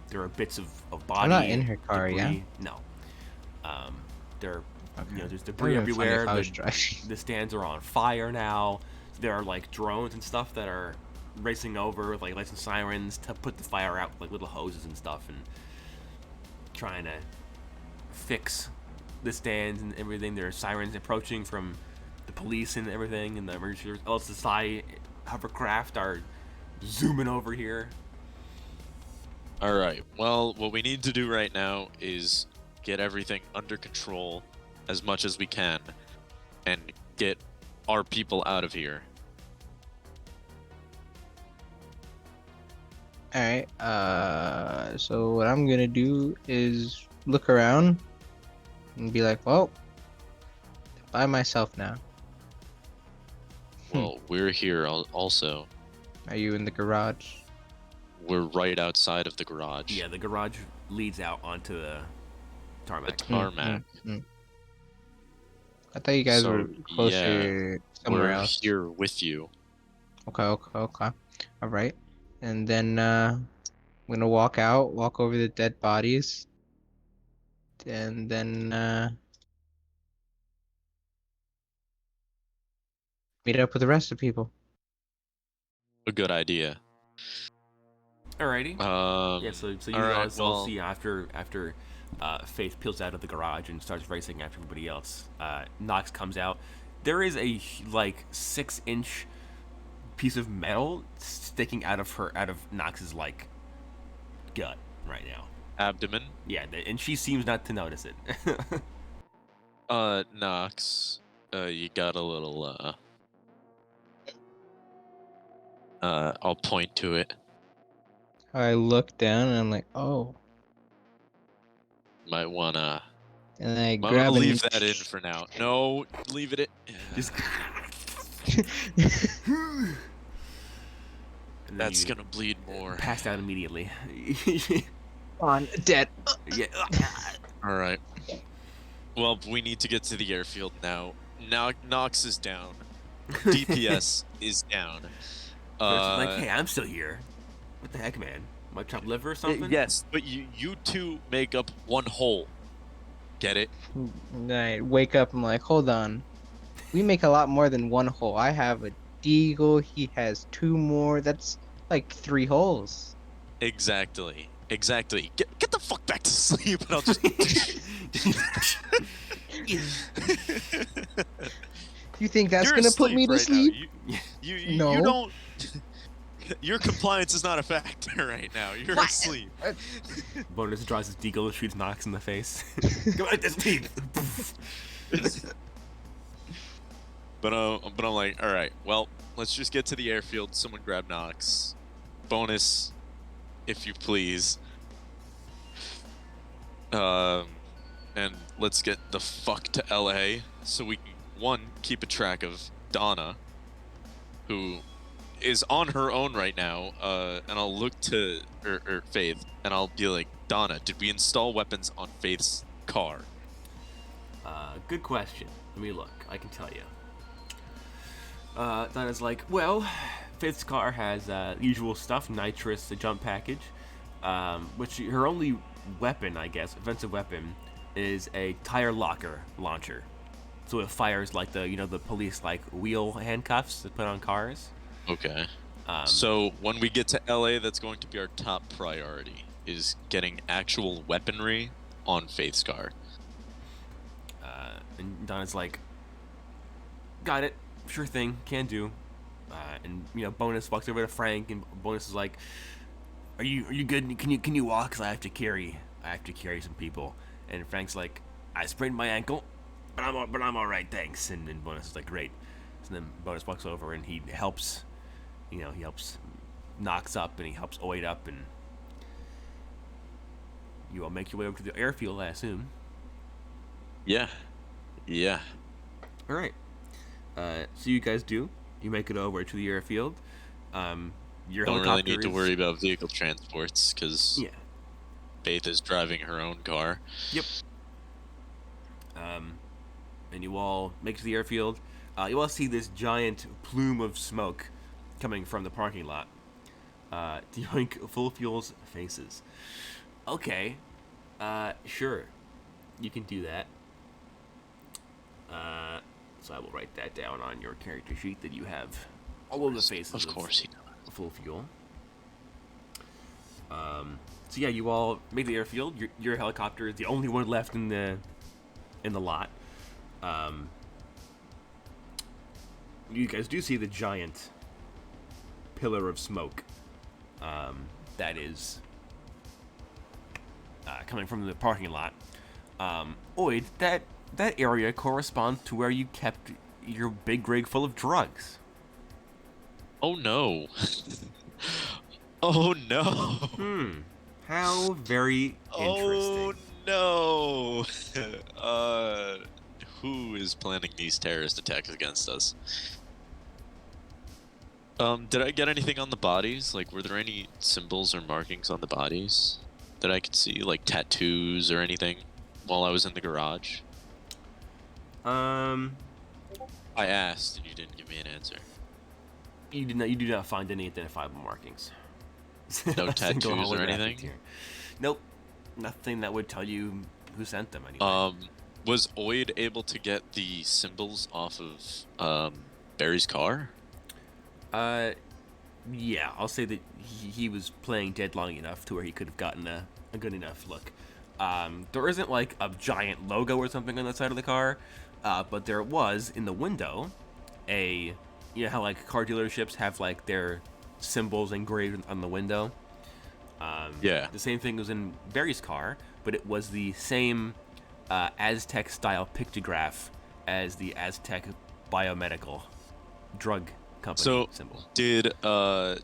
There are bits of body. I'm not in her car, debris. No. There, Okay. you know, there's debris everywhere. If I was driving. The stands are on fire now. there are like drones and stuff that are racing over with like lights and sirens to put the fire out with like little hoses and stuff, and trying to fix the stands and everything. There are sirens approaching from the police and everything, and the emergency LSI hovercraft are zooming over here. All right. Well, what we need to do right now is get everything under control as much as we can and get our people out of here. All right. So what I'm gonna do is look around and be like, well, by myself now. Well, we're here also. Are you in the garage? We're right outside of the garage. Yeah, the garage leads out onto the tarmac. The tarmac. I thought you guys So, were closer somewhere we're else. here with you. Okay. All right. And then I'm gonna walk over the dead bodies, and then meet up with the rest of the people. A good idea. Alrighty. Yeah, so you guys all see after Faith peels out of the garage and starts racing after everybody else. Knox comes out. There is a like 6-inch piece of metal sticking out of Knox's like gut right now. Abdomen. Yeah, and she seems not to notice it. Knox, you got a little I'll point to it. I look down and I'm like, oh. Might wanna. And I I'm grab gonna a leave that in for now. No, leave it. Just. That's gonna bleed more. Pass out immediately. On dead. Yeah. All right. Well, we need to get to the airfield now. Now Knox is down. DPS is down. Like, hey, I'm still here. What the heck, man? My chopped liver or something? Yes, but you two make up one whole. Get it? And I wake up, I'm like, hold on. We make a lot more than one hole. I have a deagle, he has 2 more. That's like 3 holes. Exactly. Get the fuck back to sleep, and I'll just. You think that's You're gonna put me to right sleep? You No. don't. Your compliance is not a factor right now. You're asleep. Bonus draws his deagle and shoots Knox in the face. Go at this team. But I'm like, all right. Well, let's just get to the airfield. Someone grab Knox. Bonus, if you please. And let's get the fuck to LA so we can, one, keep a track of Donna, who is on her own right now, and I'll look to Faith, and I'll be like, Donna, did we install weapons on Faith's car? Good question. Let me look. I can tell you. Donna's like, well, Faith's car has usual stuff, nitrous, a jump package, which her only weapon, I guess, offensive weapon, is a tire locker launcher. So it fires like the police like wheel handcuffs that put on cars. Okay. So when we get to LA, that's going to be our top priority, is getting actual weaponry on Faith's car. And Donna's like, got it, sure thing, can do. And Bonus walks over to Frank, and Bonus is like, Are you good? Can you walk? 'Cause I have to carry some people. And Frank's like, I sprained my ankle, but I'm all right, thanks. And then Bonus is like, great. So then Bonus walks over and he helps. He helps Knox up and he helps Oid up, and you all make your way over to the airfield, I assume. Yeah. All right. So you guys do. You make it over to the airfield. Your Don't really need helicopter to worry about vehicle transports because Faith is driving her own car. Yep. And you all make it to the airfield. You all see this giant plume of smoke coming from the parking lot. Yoink Full Fuel's faces. Okay. Sure. You can do that. So I will write that down on your character sheet that you have all over the faces. Of course he knows. Full fuel. So yeah, you all make the airfield. Your helicopter is the only one left in the lot. You guys do see the giant pillar of smoke that is coming from the parking lot. Oid, that area corresponds to where you kept your big rig full of drugs. Oh no. Oh no. How very interesting. Oh no. Who is planning these terrorist attacks against us? Did I get anything on the bodies? Like, were there any symbols or markings on the bodies that I could see, like tattoos or anything, while I was in the garage? I I asked and you didn't give me an answer. You do not find any identifiable markings. No A single tattoos or holographic anything? tier. Nope. Nothing that would tell you who sent them anyway. Was Oid able to get the symbols off of Barry's car? Yeah, I'll say that he was playing dead long enough to where he could have gotten a good enough look. There isn't like a giant logo or something on the side of the car, but there was in the window you know how like car dealerships have like their symbols engraved on the window? Yeah. The same thing was in Barry's car, but it was the same Aztec style pictograph as the Aztec Biomedical drug company symbol. Did Oid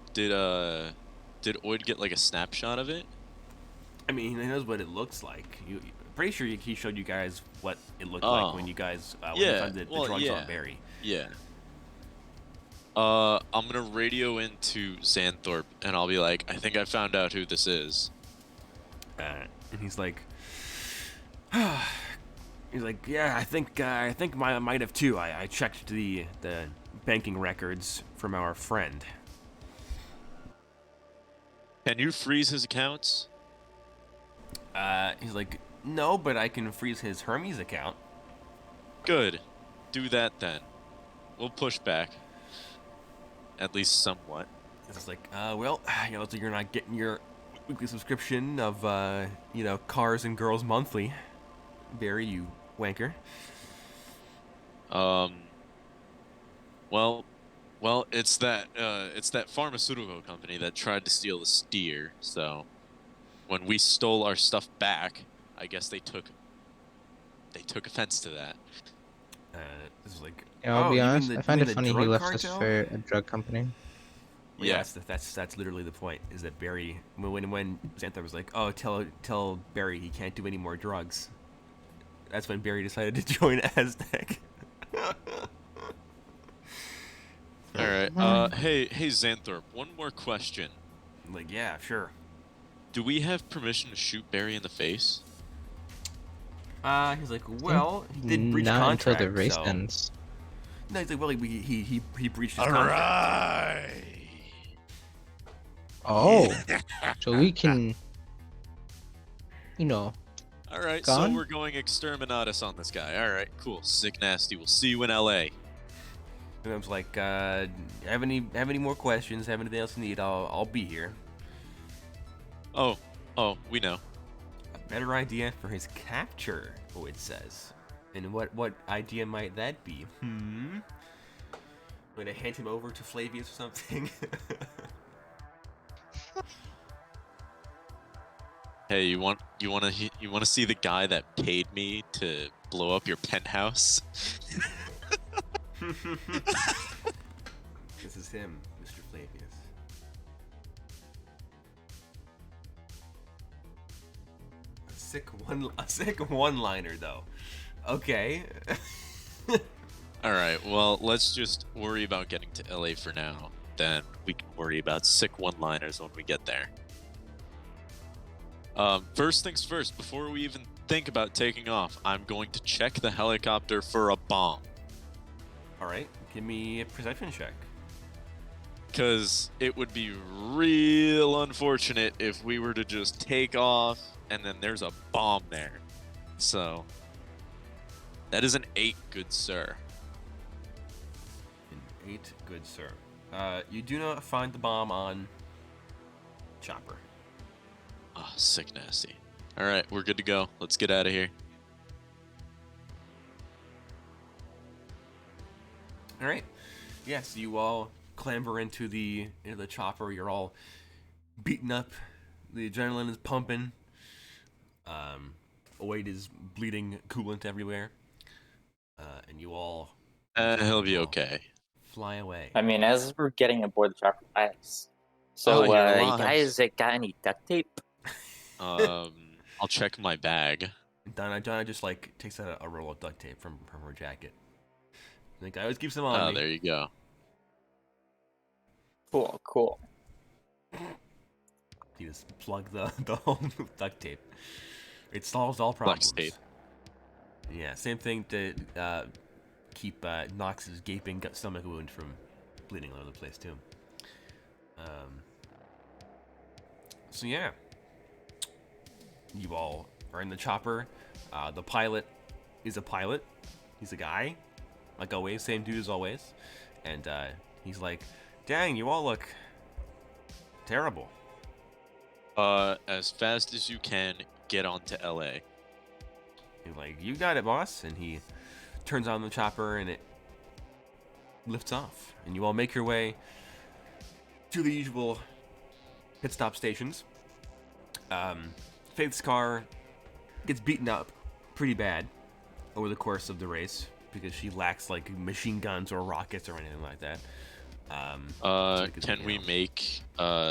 get like a snapshot of it? I mean, he knows what it looks like. Pretty sure he showed you guys what it looked like when you guys when you found the drugs on Barry. Yeah. I'm gonna radio into Xanthorpe and I'll be like, I think I found out who this is. And he's like, yeah, I think I might have too. I checked the banking records from our friend. Can you freeze his accounts? He's like, no, but I can freeze his Hermes account. Good. Do that then. We'll push back. At least somewhat. It's like, well, you know, so you're not getting your weekly subscription of, you know, Cars and Girls Monthly. Barry, you wanker. Well, it's that pharmaceutical company that tried to steal the steer. So, when we stole our stuff back, I guess they took offense to that. This is like, I'll be you mean honest, I find it funny he drug left cartel? us for a drug company. Well, yeah, that's literally the point. Is that Barry when Xanthar was like, oh, tell Barry he can't do any more drugs. That's when Barry decided to join Aztec. All right. Hey Xanthorpe. One more question. Like, yeah, sure. Do we have permission to shoot Barry in the face? He's like, well, he did breach Not contract, until the race so. ends. No, he's like, well, he breached his All contract. right. Oh, so we can, you know. All right. Gone? So we're going exterminatus on this guy. All right. Cool. Sick nasty. We'll see you in L.A. And I was like, have any more questions? Have anything else you need? I'll be here. Oh, we know. A better idea for his capture, it says. And what idea might that be? I'm gonna hand him over to Flavius or something. Hey, you want to see the guy that paid me to blow up your penthouse? This is him, Mr. Flavius. A sick one-liner though. Okay. All right. Well, let's just worry about getting to LA for now. Then we can worry about sick one-liners when we get there. First things first, before we even think about taking off, I'm going to check the helicopter for a bomb. Alright, give me a perception check. Because it would be real unfortunate if we were to just take off and then there's a bomb there. So, that is an 8, good sir. An 8, good sir. You do not find the bomb on Chopper. Oh, sick nasty. Alright, we're good to go. Let's get out of here. All right. Yes, you all clamber into the chopper. You're all beaten up. The adrenaline is pumping. Oid is bleeding coolant everywhere. And you all He'll be okay. fly away. I mean, as we're getting aboard the chopper, guys. Oh, So, you're you alive. guys got any duct tape? I'll check my bag. Donna just like takes out a roll of duct tape from her jacket. Like I always keep some on Oh, me. there you go. Cool. You just plug the hole with duct tape. It solves all problems. Flex tape. Yeah, same thing to keep Nox's gaping stomach wound from bleeding all over the place too. So yeah, you all are in the chopper. The pilot is a pilot. He's a guy, like always, same dude as always. And he's like, "Dang, you all look terrible." As fast as you can, get on to LA. He's like, "You got it, boss." And he turns on the chopper and it lifts off. And you all make your way to the usual pit stop stations. Faith's car gets beaten up pretty bad over the course of the race because she lacks like machine guns or rockets or anything like that. Can we make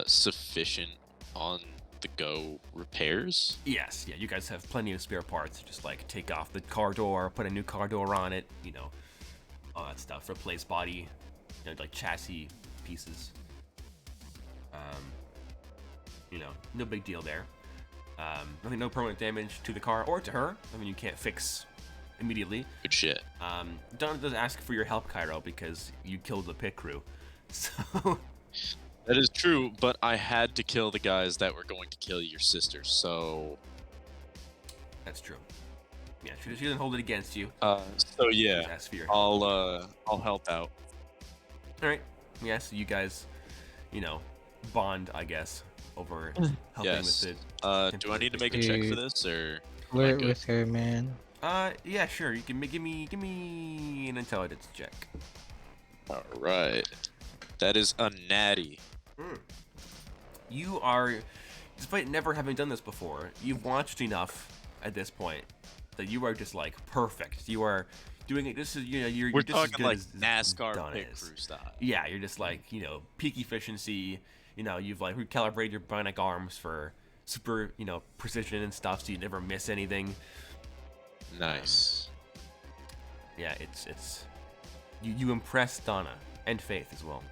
sufficient on the go repairs? Yes, yeah, you guys have plenty of spare parts. Just like take off the car door, put a new car door on it, you know, all that stuff. Replace body, you know, like chassis pieces. You know, no big deal there. Nothing, no permanent damage to the car or to her. I mean, you can't fix immediately. Good shit. Donna does ask for your help, Cairo, because you killed the pit crew. So That is true, but I had to kill the guys that were going to kill your sister, so... that's true. Yeah, she doesn't hold it against you. So yeah, Ask for your help. I'll help out. All right. Yeah, so you guys, you know, bond, I guess, over helping Yes. with the. Do I need to make a check for this, or? am I Flirt good? with her, man. Yeah, sure. You can give me an intelligence check. All right. That is a natty. You are, despite never having done this before, you've watched enough at this point that you are just like perfect. You are doing it. This is, you know, you're We're just as talking good like as NASCAR Donna pit is. crew style. Yeah, you're just like, you know, peak efficiency. You know, you've like recalibrated your bionic arms for super, you know, precision and stuff, so you never miss anything. Nice. Yeah, it's you impress Donna and Faith as well.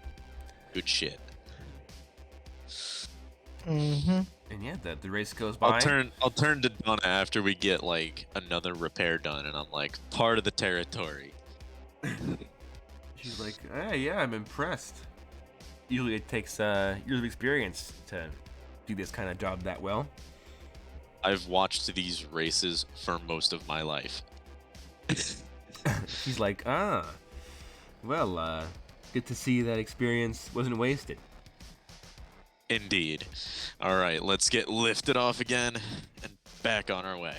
Good shit. Mm-hmm. And yeah, the race goes by. I'll turn to Donna after we get like another repair done, and I'm like, part of the territory. She's like, hey, yeah, I'm impressed. Usually it takes years of experience to do this kind of job that well. I've watched these races for most of my life. She's like, well, good to see that experience wasn't wasted. Indeed. All right, let's get lifted off again and back on our way.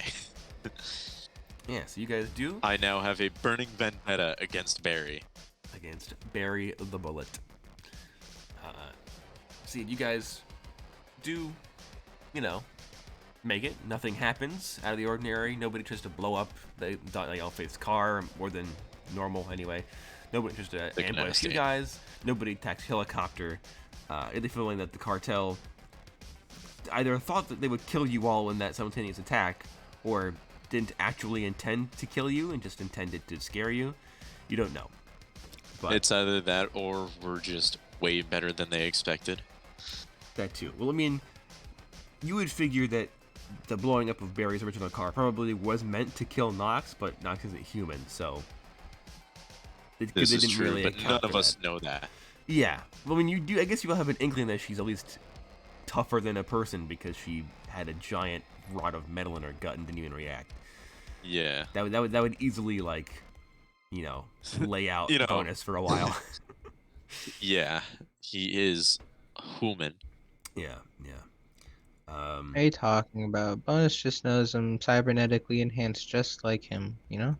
Yeah, so you guys do I now have a burning vendetta against Barry. against Barry the Bullet. See, you guys do, you know, make it. Nothing happens out of the ordinary. Nobody tries to blow up the Faith's car more than normal anyway. Nobody tries to They can ambush you escape. guys. Nobody attacks helicopter. They feeling that the cartel either thought that they would kill you all in that simultaneous attack, or didn't actually intend to kill you and just intended to scare you. You don't know. But It's either that or we're just way better than they expected. that too. Well, I mean, you would figure that the blowing up of Barry's original car probably was meant to kill Nox, but Nox isn't human, so This they is didn't true, really but account none of for us that. know that. Yeah. Well, I mean, you do. I guess you have an inkling that she's at least tougher than a person because she had a giant rod of metal in her gut and didn't even react. Yeah. That would easily, like, you know, lay out You know. bonus for a while. Yeah, he is human. Yeah, yeah. What are you talking about? Bonus just knows I'm cybernetically enhanced just like him, you know?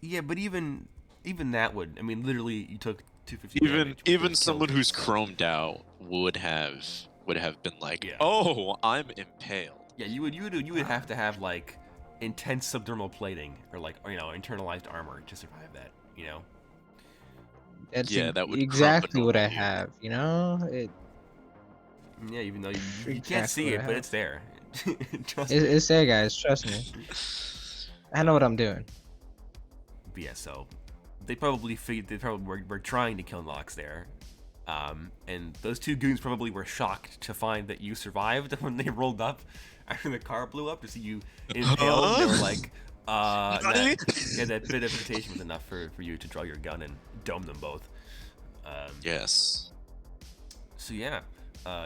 Yeah, but even that would, I mean, literally, you took 250 Even damage, which would have someone killed who's yourself. chromed out would have been like, Yeah. "Oh, I'm impaled." Yeah, you would have to have like intense subdermal plating or like internalized armor to survive that. You know. That's Yeah, that would crump a exactly what normal I mutant. have, you know? Yeah, even though you can't Exactly see what it, I but have. it's there. Trust me. It's there, guys. Trust me. I know what I'm doing. But yeah, so they probably were trying to kill Nox there. And those two goons probably were shocked to find that you survived when they rolled up after the car blew up to see you impaled. They were like, Nani? that bit of hesitation was enough for you to draw your gun and dome them both. Yes. So yeah,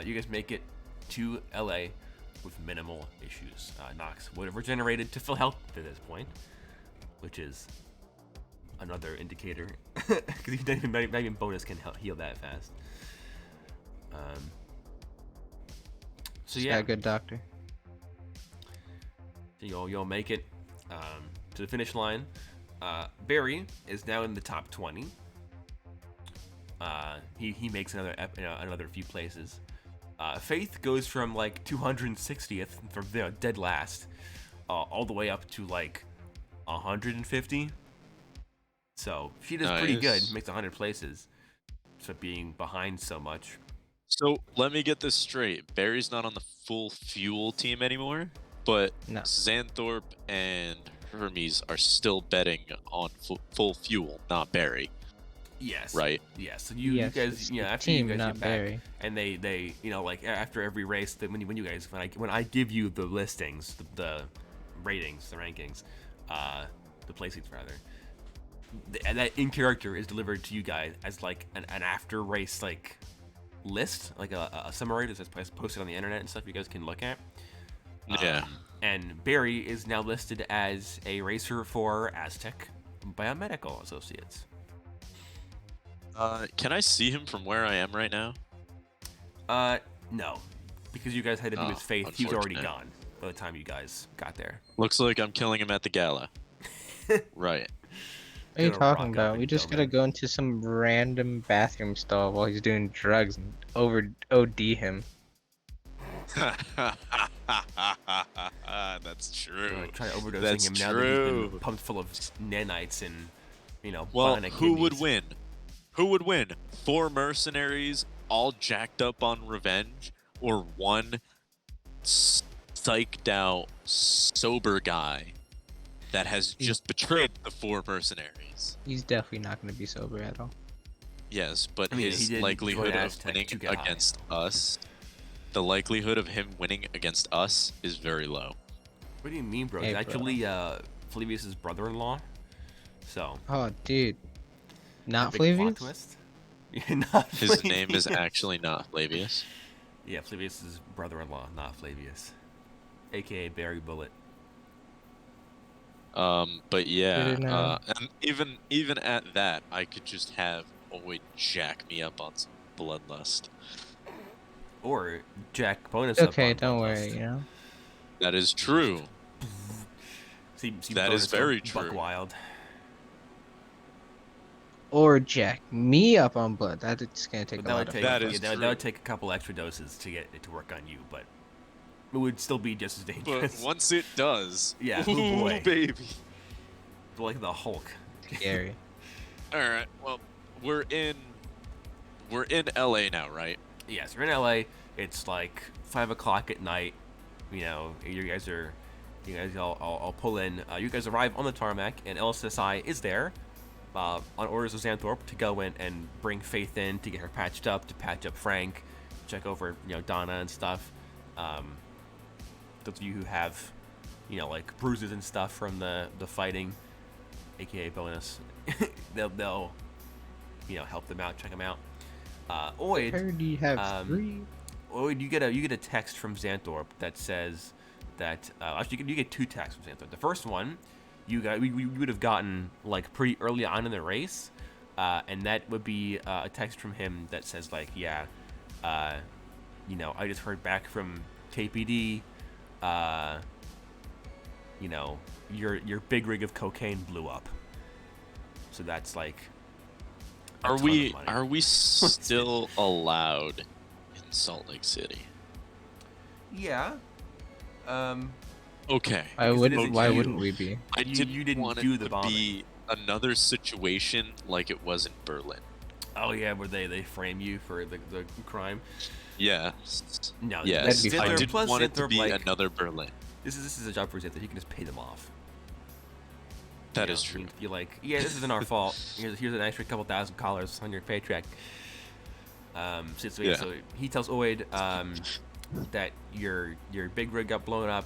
you guys make it to LA with minimal issues. Nox would have regenerated to full health at this point, which is another indicator because not even bonus can heal that fast. So Just got yeah, a good doctor. you'll make it to the finish line. Barry is now in the top 20. He makes another few places. Faith goes from like 260th from dead last, all the way up to like 150. So she does pretty good. Nice. Makes 100 places. So being behind so much. So let me get this straight. Barry's not on the full fuel team anymore, but No. Xanthorpe and Hermes are still betting on full fuel, not Barry. Yes. Right. Yes. So Yes, you it's guys, the after team, you guys not get back, Barry. and they, like after every race, when you guys, when I give you the listings, the ratings, the rankings, the placings rather, and that in character is delivered to you guys as like an after race like list, like a summary that's posted on the internet and stuff you guys can look at. Yeah. And Barry is now listed as a racer for Aztech Biomedical Associates. Can I see him from where I am right now? No, because you guys had to do his faith. He was already unfortunate. gone by the time you guys got there. Looks like I'm killing him at the gala. Right. What are you Gonna rock talking up about? and We just kill gotta him. go into some random bathroom stall while he's doing drugs and over OD him. That's true. Try overdosing That's him now that true. he's been pumped full of nanites and Well, bionic who would kidneys. win? Who would win? 4 mercenaries all jacked up on revenge, or one psyched out sober guy that has just betrayed the 4 mercenaries? He's definitely not gonna be sober at all. Yes, but I mean, he his did likelihood join of Aztech winning to get high, against so. us, the likelihood of him winning against us is very low. What do you mean, bro? Hey, He's bro. actually Flavius's brother-in-law. So. Oh, dude. Not big plot Flavius? twist. Yeah, not His name is Flavius. actually not Flavius. Yeah, Flavius's brother-in-law, not Flavius, aka Barry Bullet. But yeah, Did it now? and even at that, I could just have Oid jack me up on some bloodlust. Or Jack bonus Okay, up on don't Bloodlust. worry, you know? That is true. See That is bonus go very buck true. wild. Or jack me up on blood. That's gonna take But a lot of That fun. is that true. would take a couple extra doses to get it to work on you, but it would still be just as But dangerous. once it does, Yeah, ooh, oh boy. baby. Like the Hulk. Scary. All right, well, we're in LA now, right? Yes, we're in LA. It's like 5 o'clock at night. You guys all pull in. You guys arrive on the tarmac, and LSSI is there on orders of Xanthorpe to go in and bring Faith in to get her patched up, to patch up Frank, check over Donna and stuff. Those of you who have like bruises and stuff from the fighting, aka bonus, they'll help them out, check them out. I Oid, heard you have 3. Oid, you get a text from Xanthorpe that says that actually you get 2 texts from Xanthorpe. The first one, we would have gotten like pretty early on in the race, and that would be a text from him that says like, yeah, you know, I just heard back from KPD. You know, your big rig of cocaine blew up. So that's like. Are we still allowed in Salt Lake City? Yeah. Okay. Why you. wouldn't we be? I You didn't want do it the to bombing. be another situation like it was in Berlin. Oh yeah, where they frame you for the crime. Yes. No, Yes. That'd be I fun. didn't plus want it to Xanthorpe, be like, another Berlin. This is a job for Xanthorpe. He can just pay them off. That You is know, true. You're like, yeah, this isn't our fault. Here's an extra couple $1,000 on your paycheck. So he tells Oid that your big rig got blown up.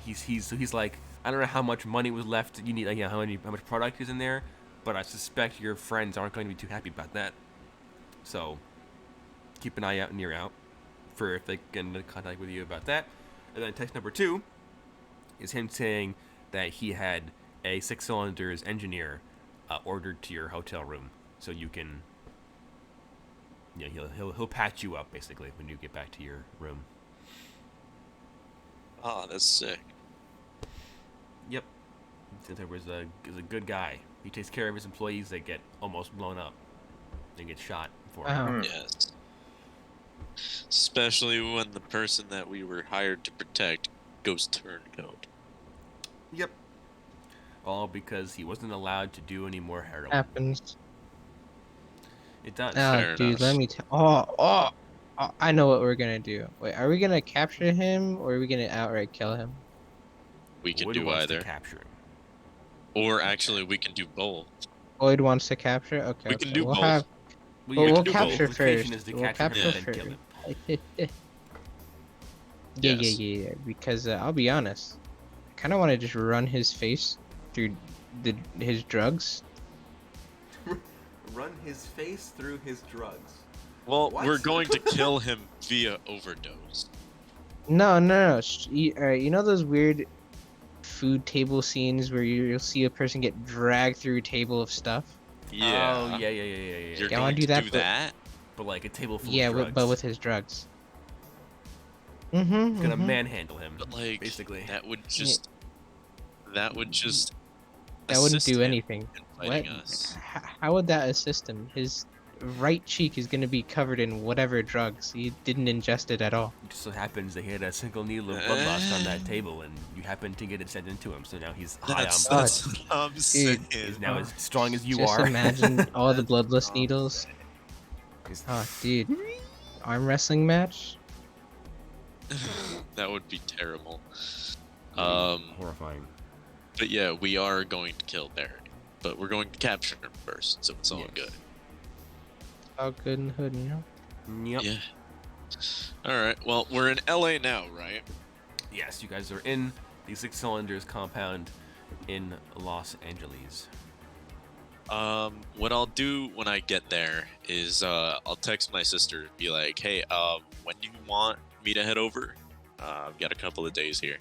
He's like, I don't know how much money was left. You need, like, you know, how much product is in there, but I suspect your friends aren't going to be too happy about that. So keep an eye out and ear out for if they get into contact with you about that. And then text number 2 is him saying that he had a 6-cylinders engineer ordered to your hotel room, so you can, you know, he'll patch you up basically when you get back to your room. Oh, that's sick. Yep. There was a good guy. He takes care of his employees that get almost blown up. They get shot for him. Wow. Yes. Especially when the person that we were hired to protect goes turncoat. Yep. All because he wasn't allowed to do any more heroin. Happens. It does. Fair Dude, enough. let me tell. Oh, I know what we're gonna do. Wait, are we gonna capture him or are we gonna outright kill him? We can Wood do wants either. to capture him. Or actually, we can do both. Lloyd wants to capture. Okay, We can okay. do We'll both. have. Well, Well, yeah, we'll the capture implication first. is to We'll capture him capture and then kill first. him. Yes. Yeah. Because I'll be honest, I kind of want to just run his face through his drugs. Run his face through his drugs. Well, What? we're going to kill him via overdose. No. You know those weird food table scenes where you'll see a person get dragged through a table of stuff? Yeah. Oh, yeah. You're Yeah, I wanna going do to that, do but- that? But like a table full Yeah, of drugs. but with his drugs. It's gonna manhandle him, But like, basically. that would just That wouldn't assist do him anything. in fighting us. How would that assist him? His right cheek is gonna be covered in whatever drugs. He didn't ingest it at all. It just so happens that he had a single needle of bloodlust on that table, and you happened to get it sent into him. So now he's high That's on blood. what I'm saying. He's now as strong as you Just are. imagine all the That's bloodless what I'm needles. He's- Oh, dude. Arm wrestling match? That would be terrible. horrifying. But yeah, we are going to kill Barry. But we're going to capture him first, so it's all Yes. good. All good in the hood, you know? Yep. Yeah. Alright, well, we're in LA now, right? Yes, you guys are in the 6-cylinders compound in Los Angeles. What I'll do when I get there is I'll text my sister and be like, hey, when do you want me to head over? I've got a couple of days here.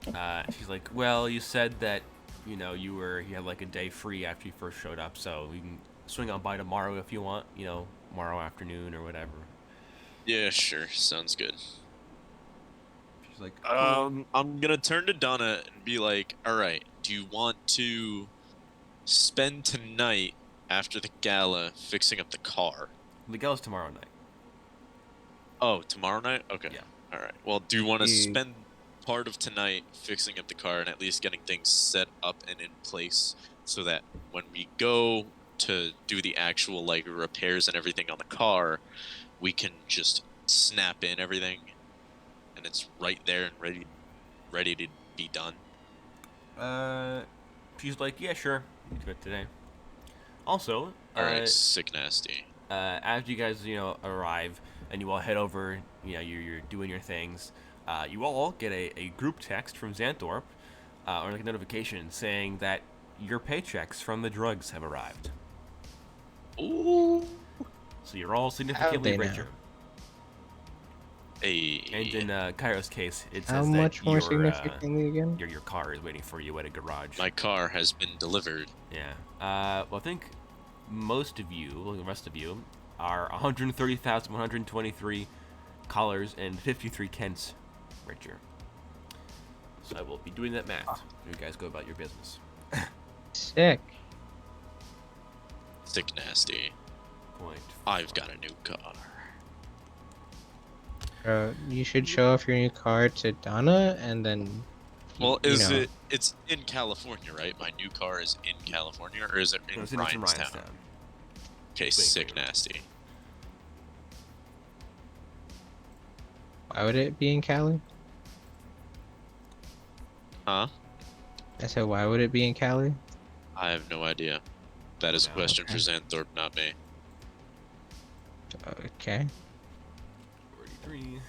She's like, well, you said that, you know, you had like a day free after you first showed up, so we can swing on by tomorrow if you want, you know, tomorrow afternoon or whatever. Yeah, sure. Sounds good. She's like, I'm gonna turn to Donna and be like, alright, do you want to spend tonight after the gala fixing up the car? the gala's tomorrow night. Oh, tomorrow night? Okay. Yeah. Alright. Well, do you want to Dude. spend part of tonight fixing up the car and at least getting things set up and in place so that when we go to do the actual like repairs and everything on the car, we can just snap in everything and it's right there and ready to be done? She's like, yeah, sure, you can do it today. Also, Alright, sick nasty. after you guys, you know, arrive and you all head over, you know, you're doing your things, you all get a group text from Xanthorpe, or like a notification saying that your paychecks from the drugs have arrived. Ooh. So you're all significantly they know? richer. Hey. And in Kairo's case, it How says that much more your, significantly again? your car is waiting for you at a garage. My car has been delivered. Yeah. Well, I think most of you, well, the rest of you, are 130,123 collars and 53 Kents richer. So I will be doing that math. You guys go about your business. Sick. Sick nasty. Point. I've got a new car. You should show off your new car to Donna, and then. Well, you is know, it? It's in California, right? My new car is in California, or is it in No, it's in Ryanstown? Okay, sick nasty. Why would it be in Cali? Huh? I said, why would it be in Cali? I have no idea. That is a question for Xanthorpe, not me. Okay. 43.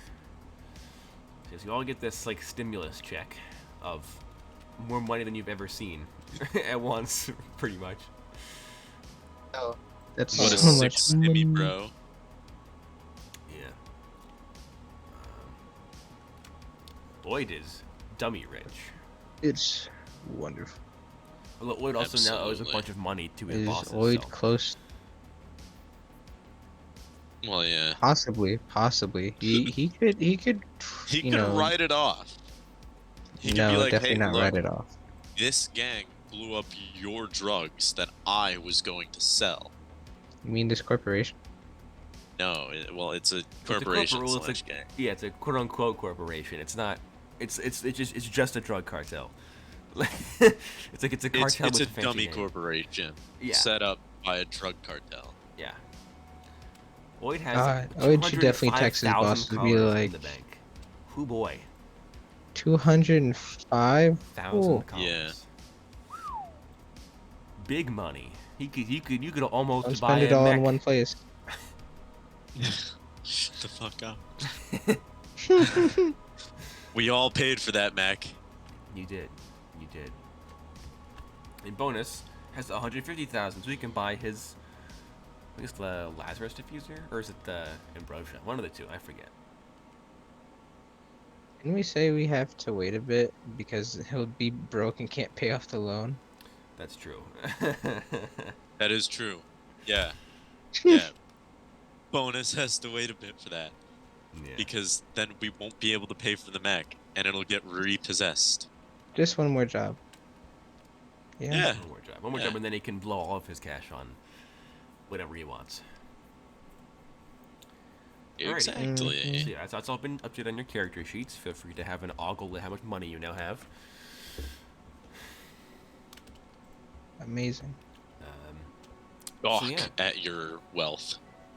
So you all get this like stimulus check of more money than you've ever seen at once, pretty much. Oh, that's What a so sick much stimmy, money. bro. Yeah. Lloyd is dummy rich. It's wonderful. Although Lloyd also now owes a Absolutely. bunch of money to his Is bosses. Lloyd so. close? Well, yeah. Possibly. He could. He you could know, write it off. He could no, be like, definitely hey, not look, write it off. this gang blew up your drugs that I was going to sell. You mean this corporation? No, well, it's a It's a corporation corporal, it's slash a- gang. Yeah, it's a quote unquote corporation. It's not. It's just a drug cartel. It's like it's a cartel It's with a fancy dummy name. corporation Yeah. set up by a drug cartel. Yeah. Lloyd has Lloyd should definitely text his 205,000 boss to be collars in like- the bank. Who boy? 205. 1,000 Cool. collars. Yeah. Big money. You could almost Don't buy spend it a all mech. in one place. Shut the fuck up. We all paid for that, Mac. You did. And bonus has 150,000, so he can buy his. I guess the Lazarus diffuser, or is it the Ambrosia? One of the two. I forget. Didn't we say we have to wait a bit because he'll be broke and can't pay off the loan? That's true. That is true. Yeah. Yeah. Bonus has to wait a bit for that. Yeah. Because then we won't be able to pay for the mech, and it'll get repossessed. Just one more job. Yeah. One more Yeah. job, and then he can blow all of his cash on whatever he wants. Alrighty. Exactly. So yeah, that's all been updated on your character sheets. Feel free to have an ogle at how much money you now have. Amazing. Gawk yeah. at your wealth.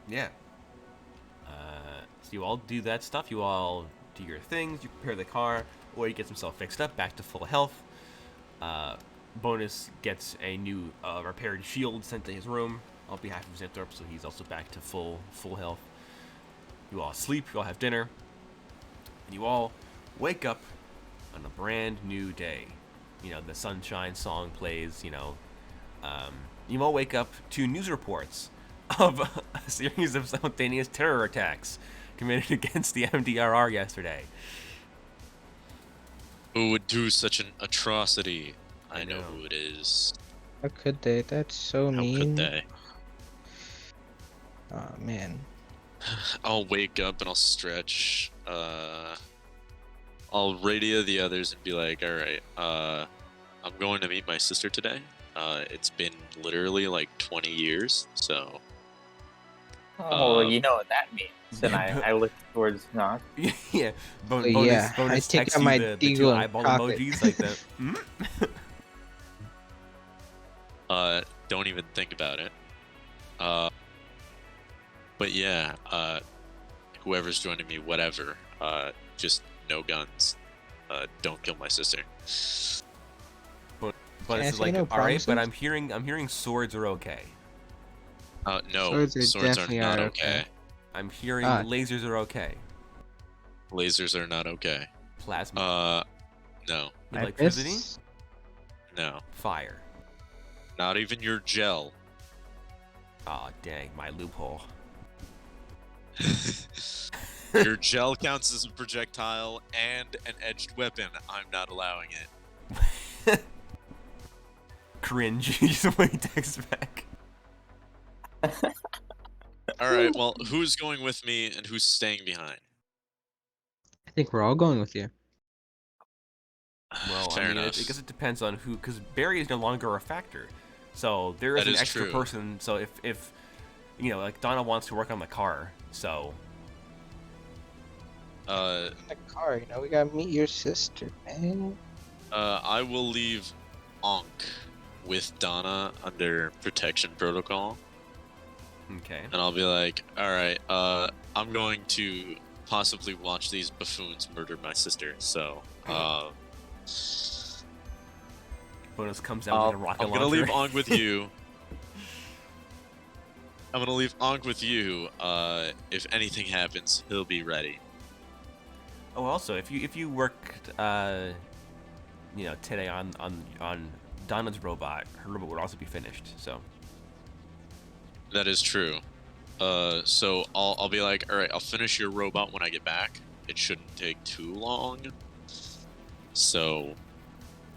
Yeah. So you all do that stuff. You all do your things. You prepare the car. Or he gets himself fixed up, back to full health. Bonus gets a new repaired shield sent to his room on behalf of Xanthorpe, so he's also back to full health. You all sleep. You all have dinner. And you all wake up on a brand new day. You know, the sunshine song plays, you all wake up to news reports of a series of simultaneous terror attacks committed against the MDRR yesterday. Who would do such an atrocity? I I know know. who it is. How could they? That's so How mean. could they? Oh man. I'll wake up and I'll stretch. I'll radio the others and be like, alright, I'm going to meet my sister today. It's been literally like 20 years, so... Oh, you know what that means. And I look towards Knock. Yeah. Oh, yeah, I Bonus take texts out you my the two deagle and eyeball cock it. emojis like the. Don't even think about it. But yeah, whoever's joining me, whatever, just no guns. Don't kill my sister. But Can I it's say like, no all right, but promises? I'm hearing swords are okay. No, Swords are are definitely not not okay. okay. I'm hearing Ah. lasers are okay. Lasers are not okay. Plasma, No, My electricity, fists? no. fire. Not even your gel. Aw, dang, my loophole. Your gel counts as a projectile and an edged weapon. I'm not allowing it. Cringe. Somebody texts back. All right. Well, who's going with me and who's staying behind? I think we're all going with you. Well, Fair I mean, enough. I guess it depends on who, because Barry is no longer a factor. So there is That an is extra true. person. So if you know, like Donna wants to work on the car, so Uh, In the car, we gotta meet your sister, man. I will leave Ankh with Donna under protection protocol, okay. and I'll be like, all right, I'm going to possibly watch these buffoons murder my sister. So, Bonus comes out with a rocket I'm gonna launcher. leave Ankh with you. I'm gonna leave Ankh with you. If anything happens, he'll be ready. Oh, also, if you worked, you know, today on Donna's robot, her robot would also be finished. So That is true. So I'll be like, all right, I'll finish your robot when I get back. It shouldn't take too long. So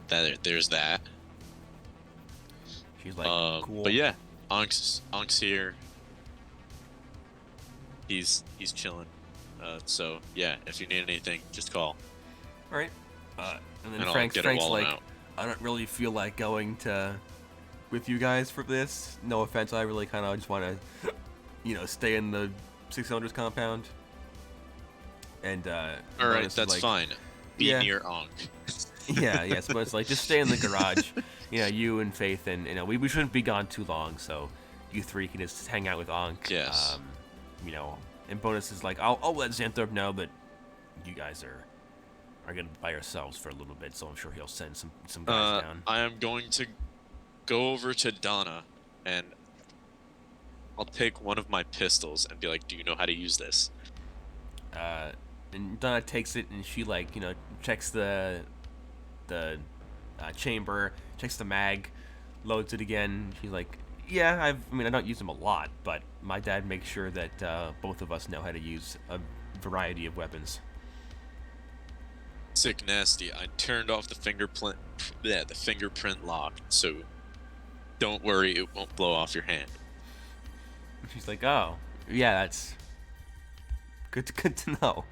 there's that. she's like, cool. But yeah, Ankh's here. He's chilling. So yeah, if you need anything, just call. All right. And then And I'll Frank's get it while I'm like, out. I don't really feel like going with you guys for this. No offense, I really kind of just want to, you know, stay in the 600s compound. And All right, Bonus is that's like, fine. Be yeah. near Ankh. yeah, so it's like just stay in the garage. You know, you and Faith, and you know, we shouldn't be gone too long, so you three can just hang out with Ankh. Yes. You know, and Bonus is like, I'll let Xanthrop know, but you guys are gonna be by yourselves for a little bit, so I'm sure he'll send some guys down. I am going to go over to Donna, and I'll take one of my pistols and be like, "Do you know how to use this?" And Donna takes it, and she, like, you know, checks the chamber, checks the mag, loads it again. She's like, yeah, I don't use them a lot, but my dad makes sure that both of us know how to use a variety of weapons. Sick nasty. I turned off the fingerprint lock, so don't worry, it won't blow off your hand. She's like, oh, yeah, that's good to know.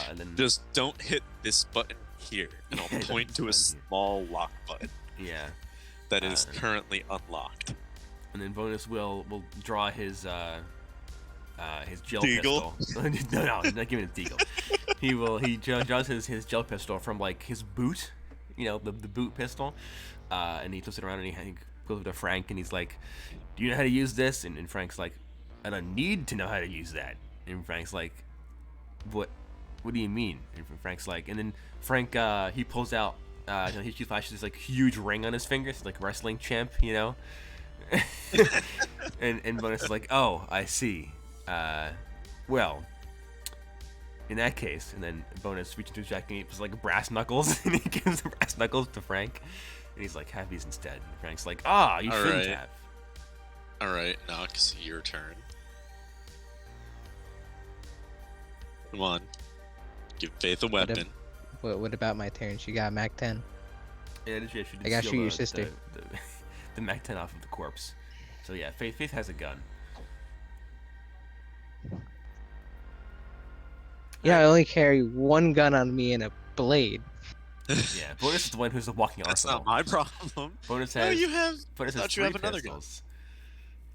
And then Just don't hit this button here, and I'll point to a small lock button yeah, that is currently unlocked. and then Bonus will draw his gel Deagle? pistol. No, he's not giving it a deagle. He draws his gel pistol from, like, his boot, you know, the boot pistol, and he flips it around, and he goes over to Frank, and he's like, do you know how to use this? And Frank's like, I don't need to know how to use that. And Frank's like, what do you mean? And Frank's like, and then Frank, he pulls out, he flashes this, like, huge ring on his finger. It's like wrestling champ, you know. and Bonus is like, oh, I see. Well, in that case, and then Bonus reaches into his jacket and he puts, like, brass knuckles, and he gives the brass knuckles to Frank, and he's like, have these instead. And Frank's like, you All shouldn't right. have. Alright, Nox, your turn. Come on. Give Faith a weapon. What about my turn? She got Mac 10. Yeah, I gotta shoot your sister. The Mac 10 off of the corpse. So yeah, Faith has a gun. Yeah, I only carry one gun on me and a blade. Yeah, Bonus is the one who's the walking That's arsenal. not my problem. Bonus No, has. you have. Bonus I has thought you 3 have another gun. pistols.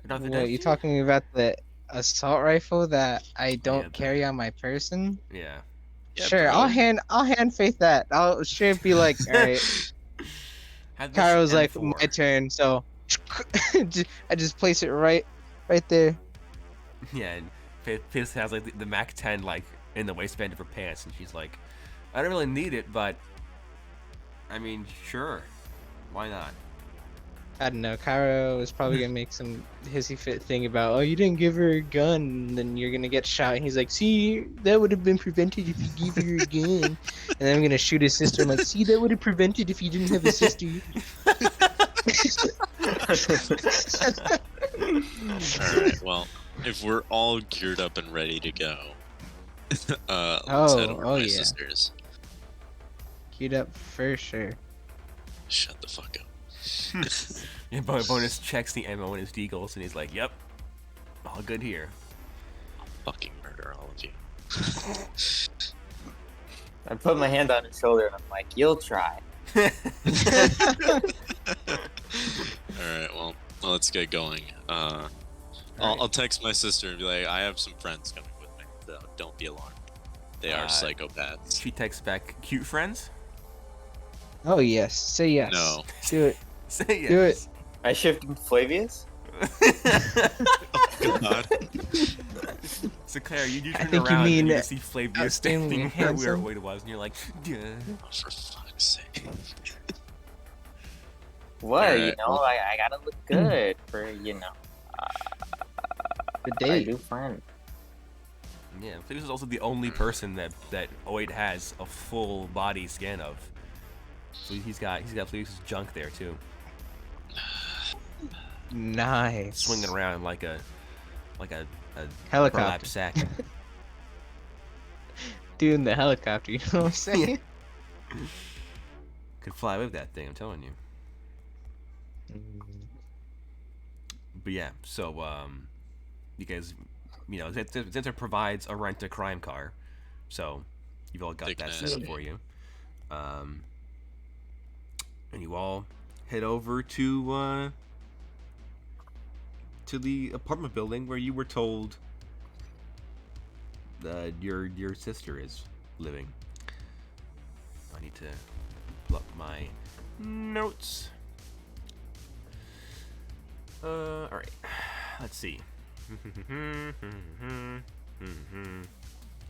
No, What, you talking about the assault rifle that I don't Yeah, carry on my person? Yeah. Yeah, Sure, bro. I'll hand Faith that. I'll straight be like, all right. Had this Kyro's like, M4. my turn, so I just place it right there. Yeah, and Faith has, like, the Mac 10, like, in the waistband of her pants, and she's like, I don't really need it, but I mean, sure, why not? I don't know. Cairo is probably gonna make some hissy fit thing about, oh, you didn't give her a gun, and then you're gonna get shot. And he's like, see, that would have been prevented if you gave her a gun. And then I'm gonna shoot his sister. I'm like, see, that would have prevented if you didn't have a sister. Alright, well, if we're all geared up and ready to go, let's head over to my yeah. sisters. Queued up for sure. Shut the fuck up. Yeah, Bonus checks the ammo in his deagles, and he's like, "Yep, all good here." Fucking murder all of you. I put my hand on his shoulder and I'm like, "You'll try." Alright, well, let's get going. I'll text my sister and be like, I have some friends coming with me, so don't be alarmed. They are psychopaths. She texts back, "Cute friends." Oh yes, say yes. No. Do it. Say yes. Do it. I shifted to Flavius. God. So Claire, you I turn think you around mean and you see Flavius outstandingly standing where handsome. Wade was, and you're like, "Yeah." Oh, for fuck's sake. What? Alright, You know, well- I gotta look good for The my date. new friend. Yeah, Flavius is also the only person that Oid has a full body scan of. So he's got Flavius' junk there too, Nice. swinging around like a Helicopter. burlap sack. Doing the helicopter, you know what I'm saying? Could fly with that thing, I'm telling you. But yeah, so you guys, you know, Zinter provides a rent-a-crime car, so you've all got Big that man. set up for you. And you all head over to the apartment building where you were told that your sister is living. I need to pull up my notes. All right. Let's see.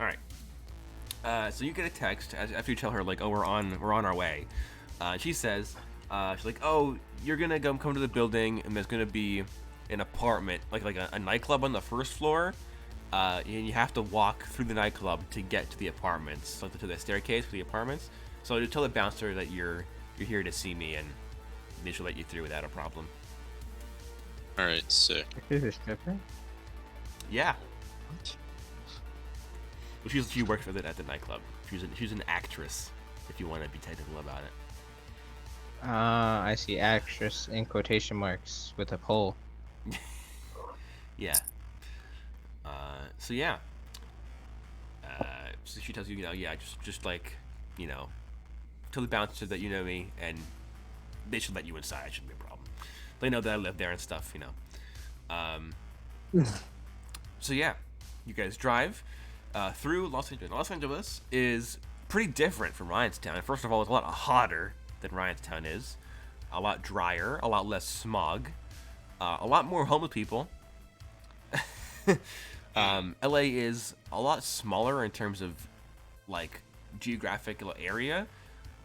All right. So you get a text after you tell her like, "Oh, we're on our way." She says, she's like, "Oh, you're gonna come to the building, and there's gonna be an apartment, like a nightclub on the first floor. And you have to walk through the nightclub to get to the apartments, like to the staircase for the apartments. So you tell the bouncer that you're here to see me, and they should let you through without a problem." Alright, sick. Is this different? Yeah. Well, she works with it at the nightclub. She's an actress, if you want to be technical about it. I see actress in quotation marks with a pole. Yeah. So yeah. So she tells you, just like, tell the bouncer that you know me, and they should let you inside. It shouldn't be a problem. They know that I live there and stuff, So yeah, you guys drive through Los Angeles. Los Angeles is pretty different from Ryanstown. First of all, it's a lot hotter than Ryanstown is. A lot drier, a lot less smog, a lot more homeless people. LA is a lot smaller in terms of like geographical area.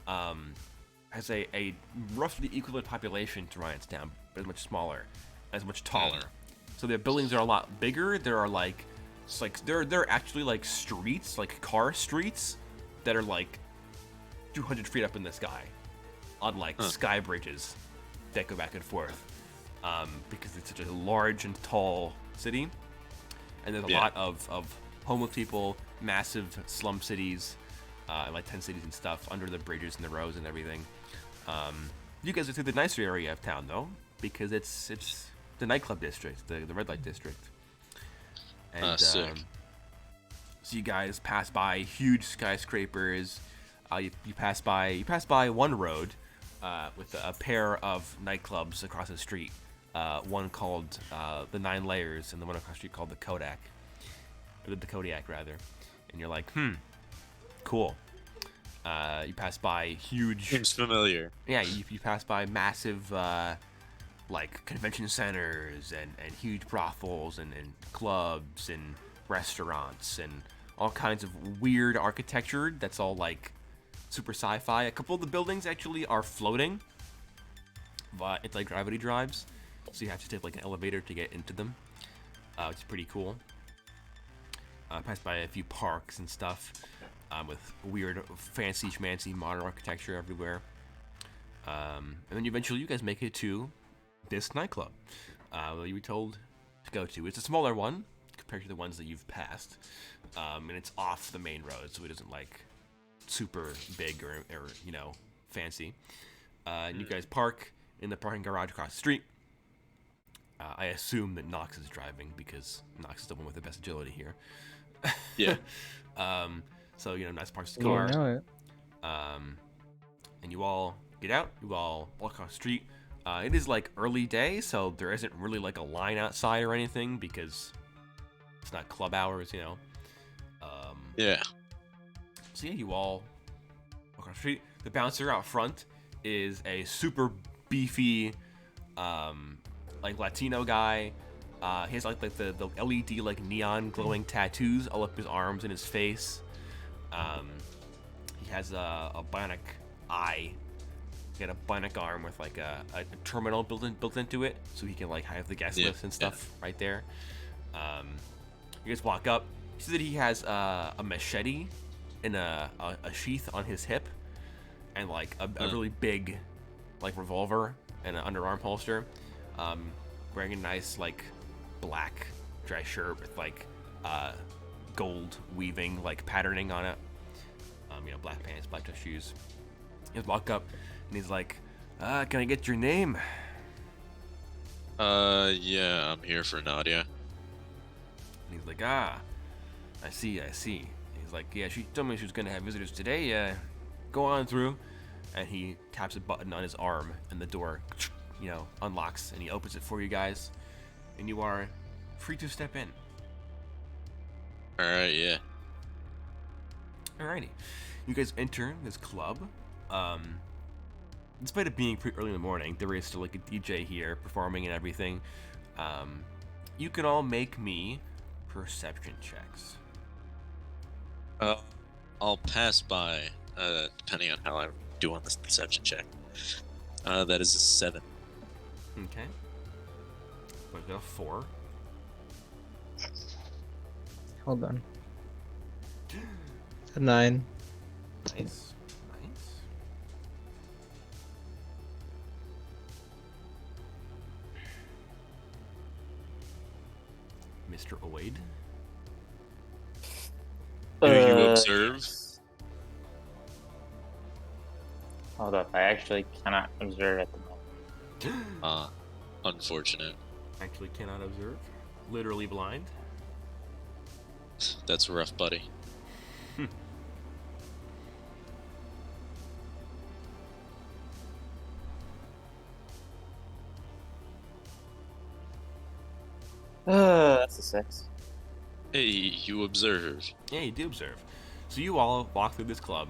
Has a roughly equivalent population to Ryanstown, but it's much smaller, and it's much taller. So their buildings are a lot bigger. There are they're actually like streets, like car streets, that are like 200 feet up in the sky, on like sky bridges that go back and forth, because it's such a large and tall city, and there's a lot of homeless people, massive slum cities, like 10 cities and stuff under the bridges and the roads and everything. You guys are through the nicer area of town though, because it's the nightclub district, the red light district. And sick. so you guys pass by huge skyscrapers. You pass by one road with a pair of nightclubs across the street. One called the 9 Layers, and the one across the street called the Kodak, or the Kodiak rather. And you're like, cool. You pass by huge. Seems familiar. Yeah, you pass by massive like convention centers and huge brothels and clubs and restaurants and all kinds of weird architecture that's all like super sci-fi. A couple of the buildings actually are floating, but it's like gravity drives, so you have to take like an elevator to get into them, which is pretty cool. Pass by a few parks and stuff with weird fancy schmancy modern architecture everywhere. And then eventually you guys make it to this nightclub that you were told to go to. It's a smaller one compared to the ones that you've passed, and it's off the main road, so it isn't like super big or fancy. And you guys park in the parking garage across the street. I assume that Nox is driving because Nox is the one with the best agility here. Yeah. So Nox parks the You car. know it. And you all get out. You all walk across the street. It is like early day, so there isn't really like a line outside or anything because it's not club hours, Yeah. So yeah, you all walk across the street. The bouncer out front is a super beefy, like Latino guy. He has like the LED like neon glowing tattoos all up his arms and his face. He has a bionic eye. He got a bionic arm with like a terminal built into it, so he can like have the guest list and stuff right there. You guys walk up. You see that he has a machete in a sheath on his hip, and like a really big like revolver and an underarm holster. Wearing a nice like black dress shirt with like gold weaving like patterning on it. Black pants, black dress shoes. You guys walk up and he's like, can I get your name? Yeah, I'm here for Nadia. And he's like, I see. He's like, yeah, she told me she was gonna have visitors today. Go on through. And he taps a button on his arm, and the door, unlocks, and he opens it for you guys, and you are free to step in. Alright, yeah. Alrighty, you guys enter this club. Despite it being pretty early in the morning, there is still like a DJ here performing and everything. You can all make me perception checks. I'll pass by, depending on how I do on this perception check. That is a 7. Okay. I've got a 4. Hold on. A 9. Nice. Mr. Oid. Do you observe? Hold up, I actually cannot observe at the moment. Unfortunate. Actually cannot observe. Literally blind. That's rough, buddy. That's a 6. Hey, you observe. Yeah, you do observe. So you all walk through this club.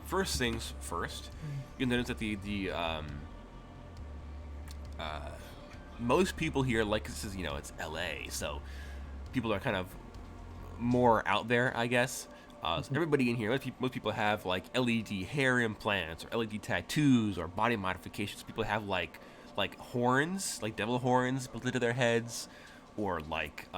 First things first, you notice that the most people here, like this is it's LA, so people are kind of more out there, I guess. So everybody in here, most people have like LED hair implants or LED tattoos or body modifications. People have like horns, like devil horns built into their heads, or like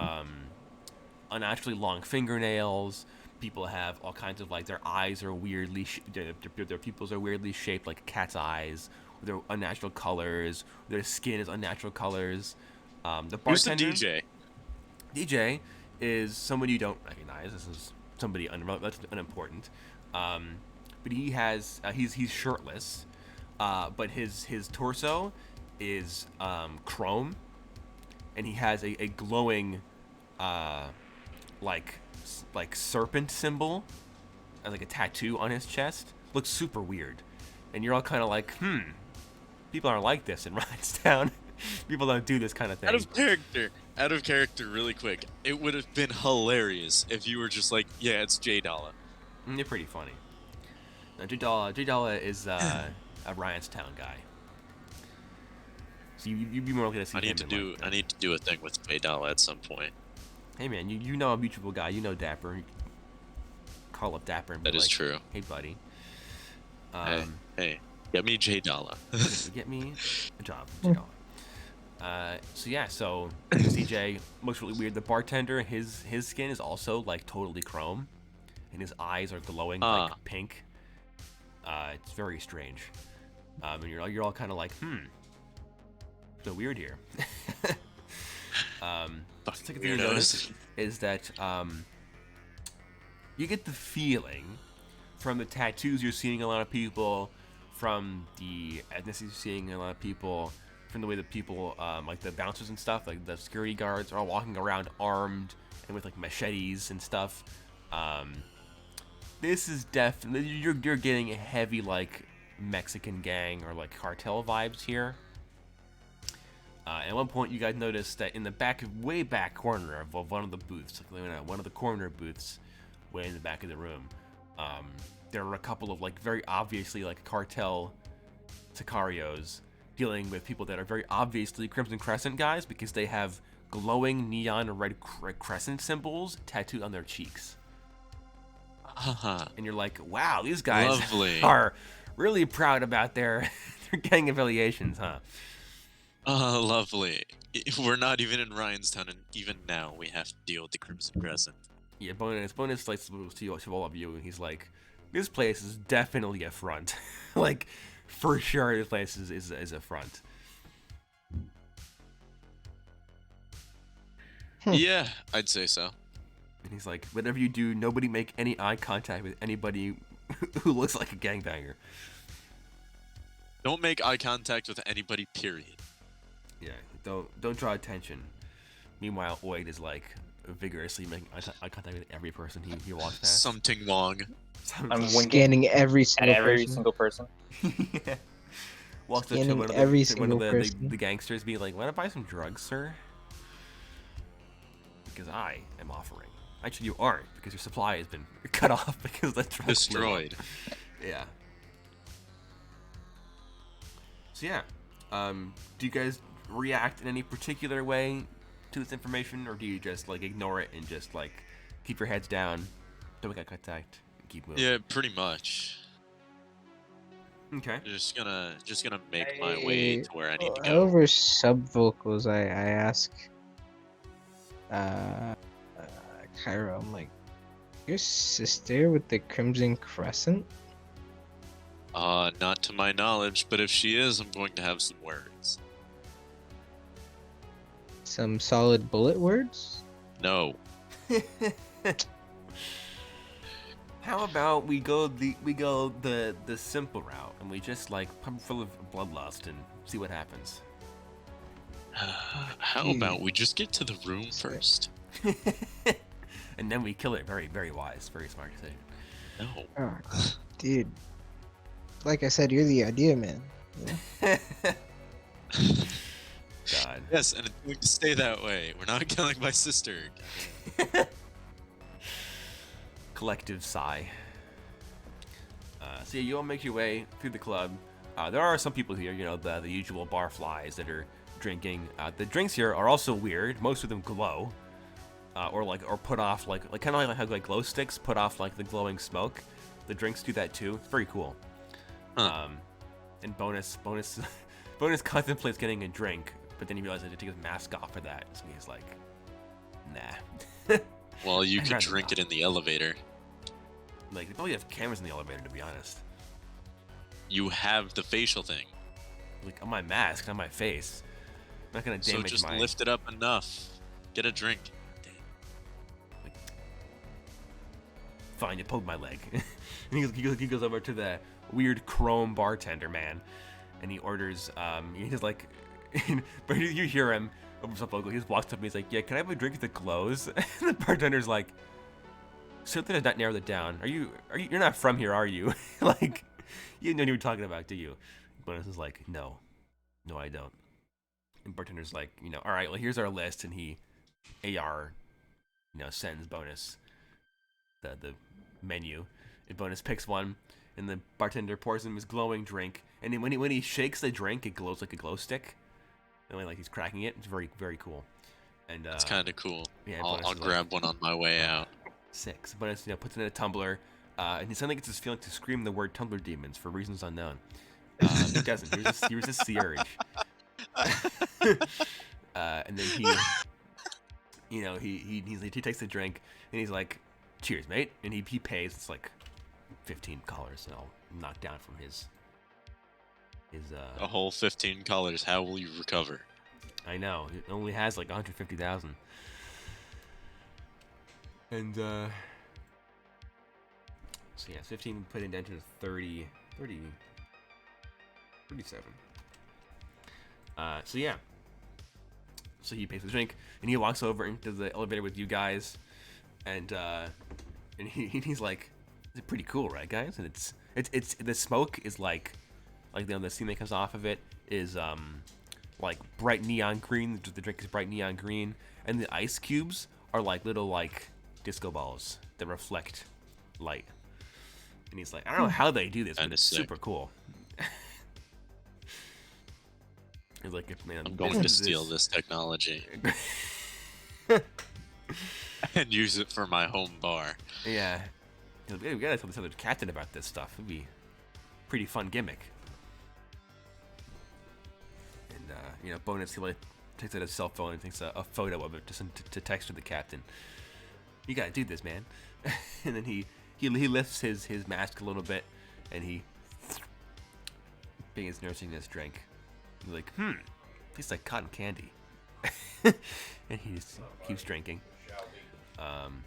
unnaturally long fingernails. People have all kinds of like their eyes are weirdly their pupils are weirdly shaped like cat's eyes. Their unnatural colors. Their skin is unnatural colors. The bartender. Who's the DJ? DJ is someone you don't recognize. This is somebody that's unimportant. But he has he's shirtless. But his torso is chrome, and he has a glowing like serpent symbol, like a tattoo on his chest. Looks super weird, and you're all kind of like, people aren't like this in Rhinestone. People don't do this kind of thing. Out of character, really quick. It would have been hilarious if you were just like, yeah, it's J Dollar. You're pretty funny. Now, J Dollar is a Rhinestone guy. So you'd be more likely to see him. I need to do a thing with J Dollar at some point. Hey man, you know a mutual guy. You know Dapper. You call up Dapper and be That is like, true. Hey buddy. Hey, get me J Dollar. Get me a job, J Dollar. So CJ looks really weird. The bartender, his skin is also like totally chrome, and his eyes are glowing like pink. It's very strange. And you're all kind of like, so weird here. Second thing you notice is that you get the feeling from the tattoos you're seeing a lot of people, from the ethnicity, seeing a lot of people, from the way that people, like the bouncers and stuff, like the security guards are all walking around armed and with like machetes and stuff. This is definitely, you're getting a heavy like Mexican gang or like cartel vibes here. At one point, you guys noticed that in the back, way back corner of one of the booths, like one of the corner booths, way in the back of the room, there were a couple of like very obviously like cartel sicarios dealing with people that are very obviously Crimson Crescent guys because they have glowing neon red crescent symbols tattooed on their cheeks. And you're like, wow, these guys are really proud about their gang affiliations, huh? Lovely. We're not even in Ryanstown, and even now we have to deal with the Crimson Crescent. Yeah, bonus like to all of you, and he's like, this place is definitely a front. Like, for sure, this place is a front. Yeah, I'd say so. And he's like, whatever you do, nobody make any eye contact with anybody who looks like a gangbanger. Don't make eye contact with anybody, period. Yeah, don't draw attention. Meanwhile, Oid is like vigorously making eye contact with every person he walks past. Something wrong. I'm Scanning every single person. Yeah. Walks up to Scanning one of every the single person. the gangsters, be like, "Want to buy some drugs, sir?" Because I am offering. Actually, you aren't, because your supply has been cut off because the drugs Destroyed. Yeah. So yeah, do you guys react in any particular way to this information, or do you just like ignore it and just like keep your heads down, don't make eye contact, and keep moving? Yeah, pretty much. Okay. Just gonna make my way to where I need to go. Over sub vocals, I ask Cairo, I'm like, your sister with the Crimson Crescent? Not to my knowledge, but if she is, I'm going to have some words. Some solid bullet words? No. How about we go the simple route and we just like pump full of bloodlust and see what happens. How about we just get to the room first? And then we kill it. Very, very wise, very smart decision. No. Oh, dude. Like I said, you're the idea man. Yeah? God. Yes, and it's going to stay that way. We're not killing my sister. Collective sigh. So yeah, you all make your way through the club. There are some people here, you know, the usual barflies that are drinking. The drinks here are also weird. Most of them glow, or put off like kind of like how like glow sticks put off like the glowing smoke. The drinks do that too. It's very cool. Huh. And bonus contemplates getting a drink, but then he realizes to take his mask off for that. So he's like, nah. Well, you could drink it in the elevator. Like, they probably have cameras in the elevator, to be honest. You have the facial thing. Like, on my mask, on my face. I'm not gonna damage So just my... lift it up enough. Get a drink. Like, fine, you pulled my leg. And he goes over to the weird chrome bartender man, and he orders, he's like... but you hear him over some local. He just walks up and he's like, "Yeah, can I have a drink that glows?" And the bartender's like, "Something has not narrowed it down. You're not from here, are you?" Like, you didn't know what you were talking about, do you? Bonus is like, no, I don't. And bartender's like, all right, well, here's our list, and he AR, sends Bonus the menu, and Bonus picks one, and the bartender pours him his glowing drink, and then when he shakes the drink, it glows like a glow stick. And like he's cracking it. It's very, very cool. And it's kind of cool. Yeah, I'll grab one on my way out. 6. But it's puts it in a tumbler, and he suddenly gets this feeling to scream the word "tumbler demons" for reasons unknown. He doesn't. He resists the urge. And then he takes the drink and he's like, "Cheers, mate!" And he pays. It's like $15, and I'll knock down from his. A whole 15 colors. How will you recover? I know. It only has like 150,000. And so yeah, 15 put it down to 30. 37. So yeah. So he pays for the drink, and he walks over into the elevator with you guys, and he's like, "It's pretty cool, right, guys?" And it's the smoke is like the steam that comes off of it is like bright neon green. The drink is bright neon green, and the ice cubes are like little like disco balls that reflect light. And he's like, "I don't know how they do this, but it's super cool." He's like, "Man, I'm going to steal this technology and use it for my home bar." Yeah. He's like, "We gotta tell this other captain about this stuff. It'd be a pretty fun gimmick." And Bonus, he like takes out his cell phone and takes a photo of it to text to the captain. "You gotta do this, man." And then he lifts his mask a little bit, and he begins nursing this drink. He's like, tastes like cotton candy. And he just keeps drinking. And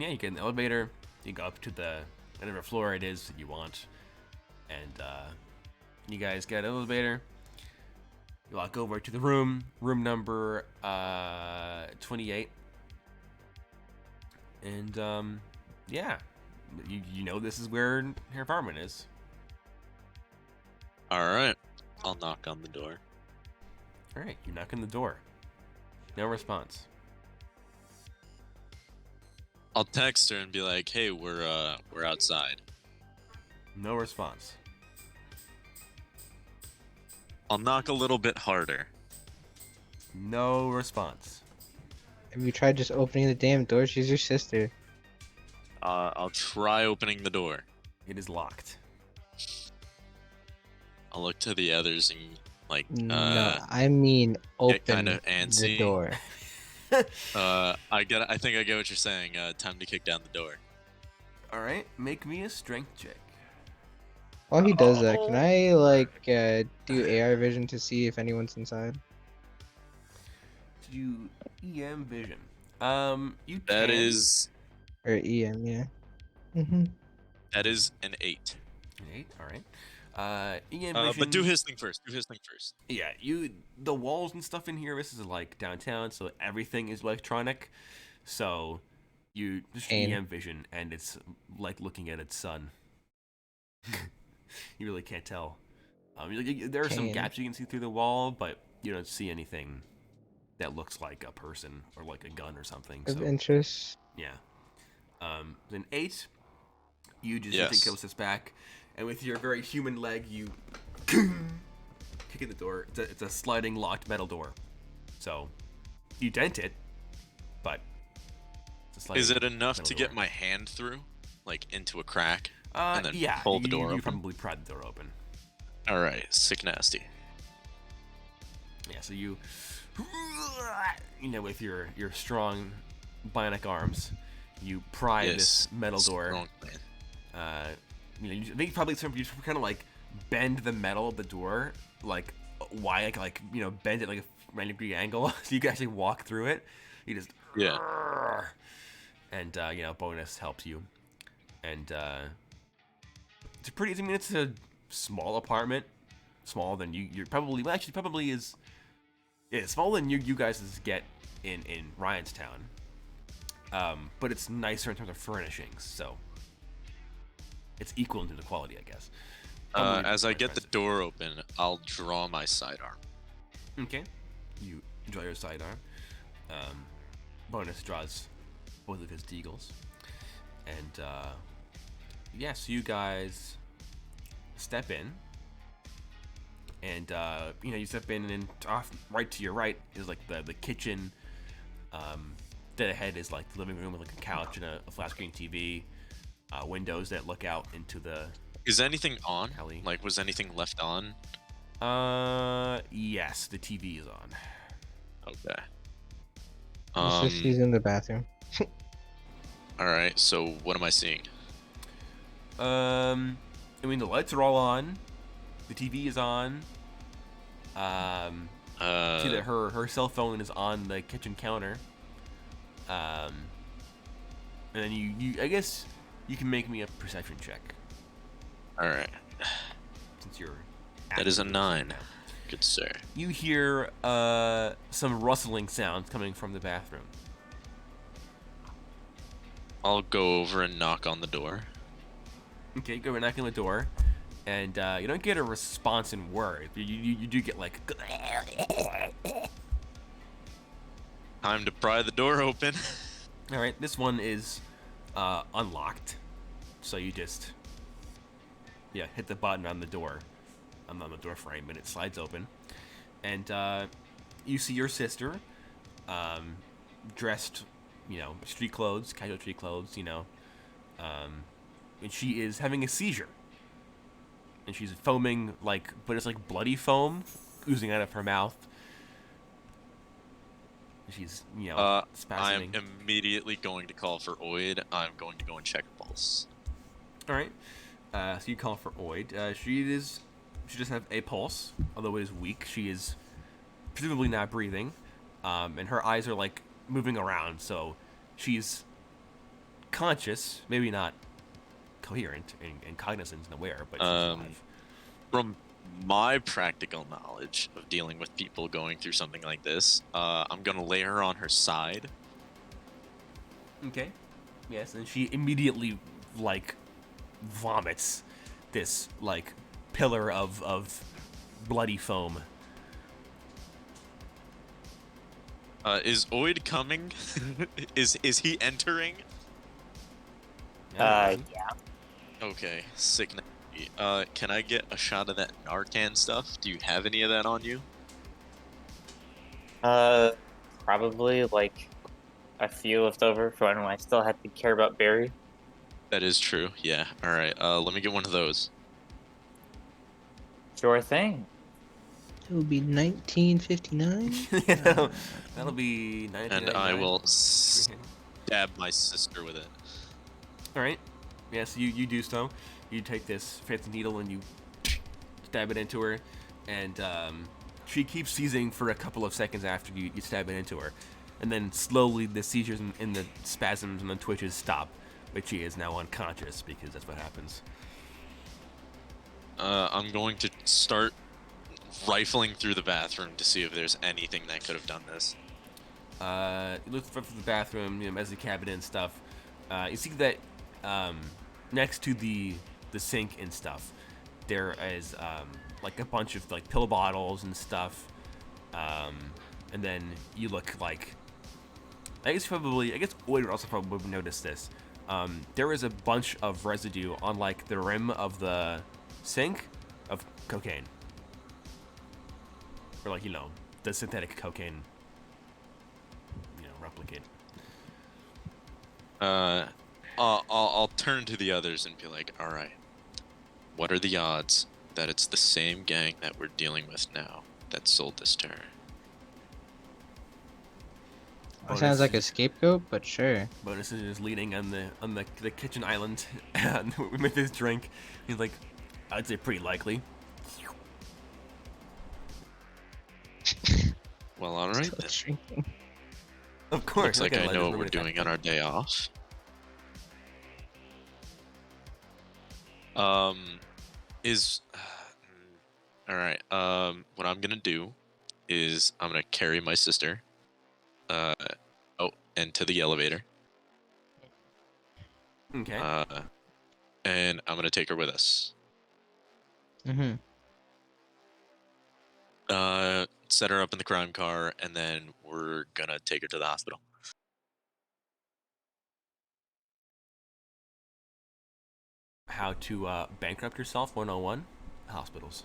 yeah, you get in the elevator, you go up to the whatever floor it is that you want, and you guys get an elevator. You walk over to the room number 28. And yeah, you know this is where her apartment is. Alright, I'll knock on the door. Alright, you knock on the door. No response. I'll text her and be like, "Hey, we're outside." No response. I'll knock a little bit harder. No response. Have you tried just opening the damn door? She's your sister. I'll try opening the door. It is locked. I'll look to the others and like No, I mean open kinda the antsy. door. I think I get what you're saying. Time to kick down the door. Alright, make me a strength check. While he does that, can I like do AR vision to see if anyone's inside? Do EM vision. You That can. is Or EM, yeah. Mm-hmm. that is an 8. 8, alright. EM vision. But do his thing first. Yeah, the walls and stuff in here, this is like downtown, so everything is electronic. So you just EM vision, and it's like looking at its sun. You really can't tell. There are some gaps you can see through the wall, but you don't see anything that looks like a person or like a gun or something. Of So interest. yeah. Then 8, you just take closest back, and with your very human leg, you kick in the door. It's a sliding locked metal door. So you dent it, but it's a sliding Is it enough to metal get door. my hand through, like into a crack, and then yeah, pull the door you open? probably pried the door open. All right, sick nasty. Yeah, so you with your strong bionic arms, you pry this metal door. Strong man. I think probably you kind of like bend the metal of the door, like why like bend it like a 90-degree angle, so you can actually walk through it. You just and Bonus helps you, and it's a pretty. I mean, it's a small apartment, smaller than you're probably probably is. Yeah, smaller than you guys get in Ryan's town, but it's nicer in terms of furnishings, so it's equal to the quality, I guess. As I get the door open, I'll draw my sidearm. Okay, you draw your sidearm. Bonus draws both of his deagles, and so you guys step in. And you step in, and off right to your right is like the kitchen. Dead ahead is like the living room with like a couch and a flat screen TV. Windows that look out into the. Is anything on? Alley. Like, was anything left on? Yes, the TV is on. Okay. She's in the bathroom. All right. So what am I seeing? I mean, the lights are all on. The TV is on. See that her cell phone is on the kitchen counter. And then you I guess you can make me a perception check. All right. since you're. That is a active 9. now. Good sir. You hear some rustling sounds coming from the bathroom. I'll go over and knock on the door. Okay, go and knock on the door, and you don't get a response in words. You do get like. Time to pry the door open. All right, this one is unlocked, so you just hit the button on the door, on the door frame, and it slides open, and you see your sister, dressed, street clothes, casual street clothes, and she is having a seizure, and she's foaming but it's like bloody foam oozing out of her mouth. She's, I'm spasming. immediately going to call for Oid. I'm going to go and check her pulse. All right. So you call for Oid. She does have a pulse, although it is weak. She is presumably not breathing, and her eyes are moving around. So she's conscious, maybe not coherent and cognizant and aware, but she's alive. From my practical knowledge of dealing with people going through something like this, I'm gonna lay her on her side. Okay. Yes, and she immediately vomits this pillar of bloody foam. Is Oid coming? is he entering? Yeah. Okay, sick. Can I get a shot of that Narcan stuff? Do you have any of that on you? Probably a few left over for when I still had to care about Barry. That is true. Yeah. All right. Let me get one of those. Sure thing. It will be 1959. That'll be 1999. And I will stab my sister with it. All right. Yes, you do so. You take this fancy needle and you stab it into her, and she keeps seizing for a couple of seconds after you stab it into her, and then slowly the seizures and the spasms and the twitches stop, but she is now unconscious because that's what happens. I'm going to start rifling through the bathroom to see if there's anything that could have done this. You look for the bathroom, as the cabinet and stuff. You see that next to the sink and stuff, there is a bunch of pill bottles and stuff, and then you look I guess Oid would also probably notice this. There is a bunch of residue on the rim of the sink of cocaine, or the synthetic cocaine, replicate. I'll turn to the others and be like, all right, what are the odds that it's the same gang that we're dealing with now that sold this to her? That sounds like a scapegoat, but sure. Bonus is leaning on the kitchen island with his drink. He's like, I'd say pretty likely. Well, all right. Still drinking. Of course. Looks like okay, I know what we're doing on our day off. All right. What I'm gonna do is I'm gonna carry my sister, into the elevator. Okay. And I'm gonna take her with us. Mm-hmm. Set her up in the crime car, and then we're gonna take her to the hospital. How to bankrupt yourself 101? Hospitals.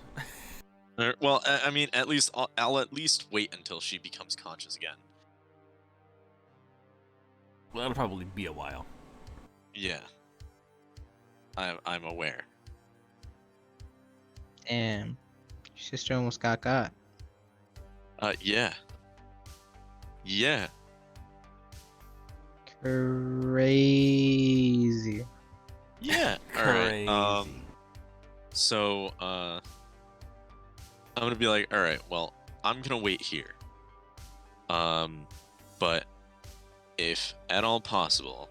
Well, I mean, at least I'll at least wait until she becomes conscious again. Well, that'll probably be a while. Yeah. I'm aware. Damn. Your sister almost got. Yeah. Yeah. Crazy. Yeah. All right. So, I'm gonna be like, all right, well, I'm gonna wait here. But if at all possible,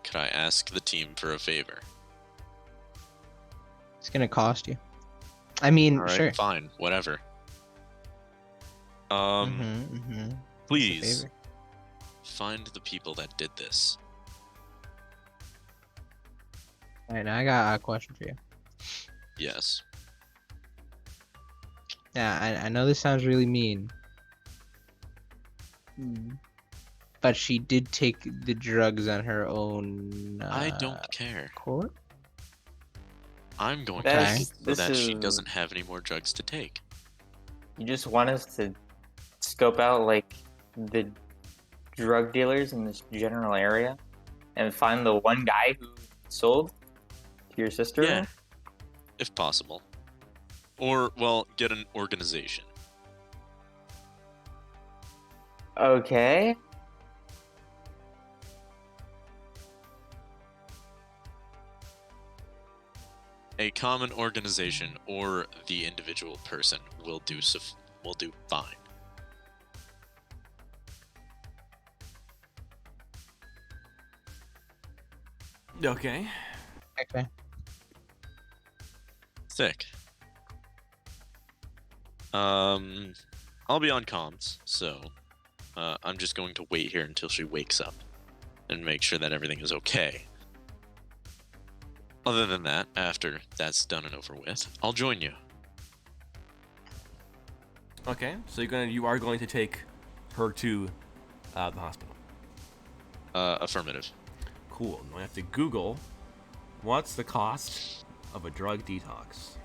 could I ask the team for a favor? It's gonna cost you. I mean, All right, sure. fine, whatever. That's a Please favor. find the people that did this. All right, now I got a question for you. Yes. Yeah, I know this sounds really mean, but she did take the drugs on her own. I don't care. Court? I'm going to Okay. make it so This that she is- doesn't have any more drugs to take. You just want us to scope out like the drug dealers in this general area and find the one guy who sold to your sister? Yeah. If possible. Or, well, get an organization. Okay. A common organization or the individual person will do fine. Okay. Okay. Sick. I'll be on comms, so I'm just going to wait here until she wakes up and make sure that everything is okay. Other than that, after that's done and over with, I'll join you. Okay. So you are going to take her to the hospital. Affirmative. Cool. Now I have to Google what's the cost of a drug detox.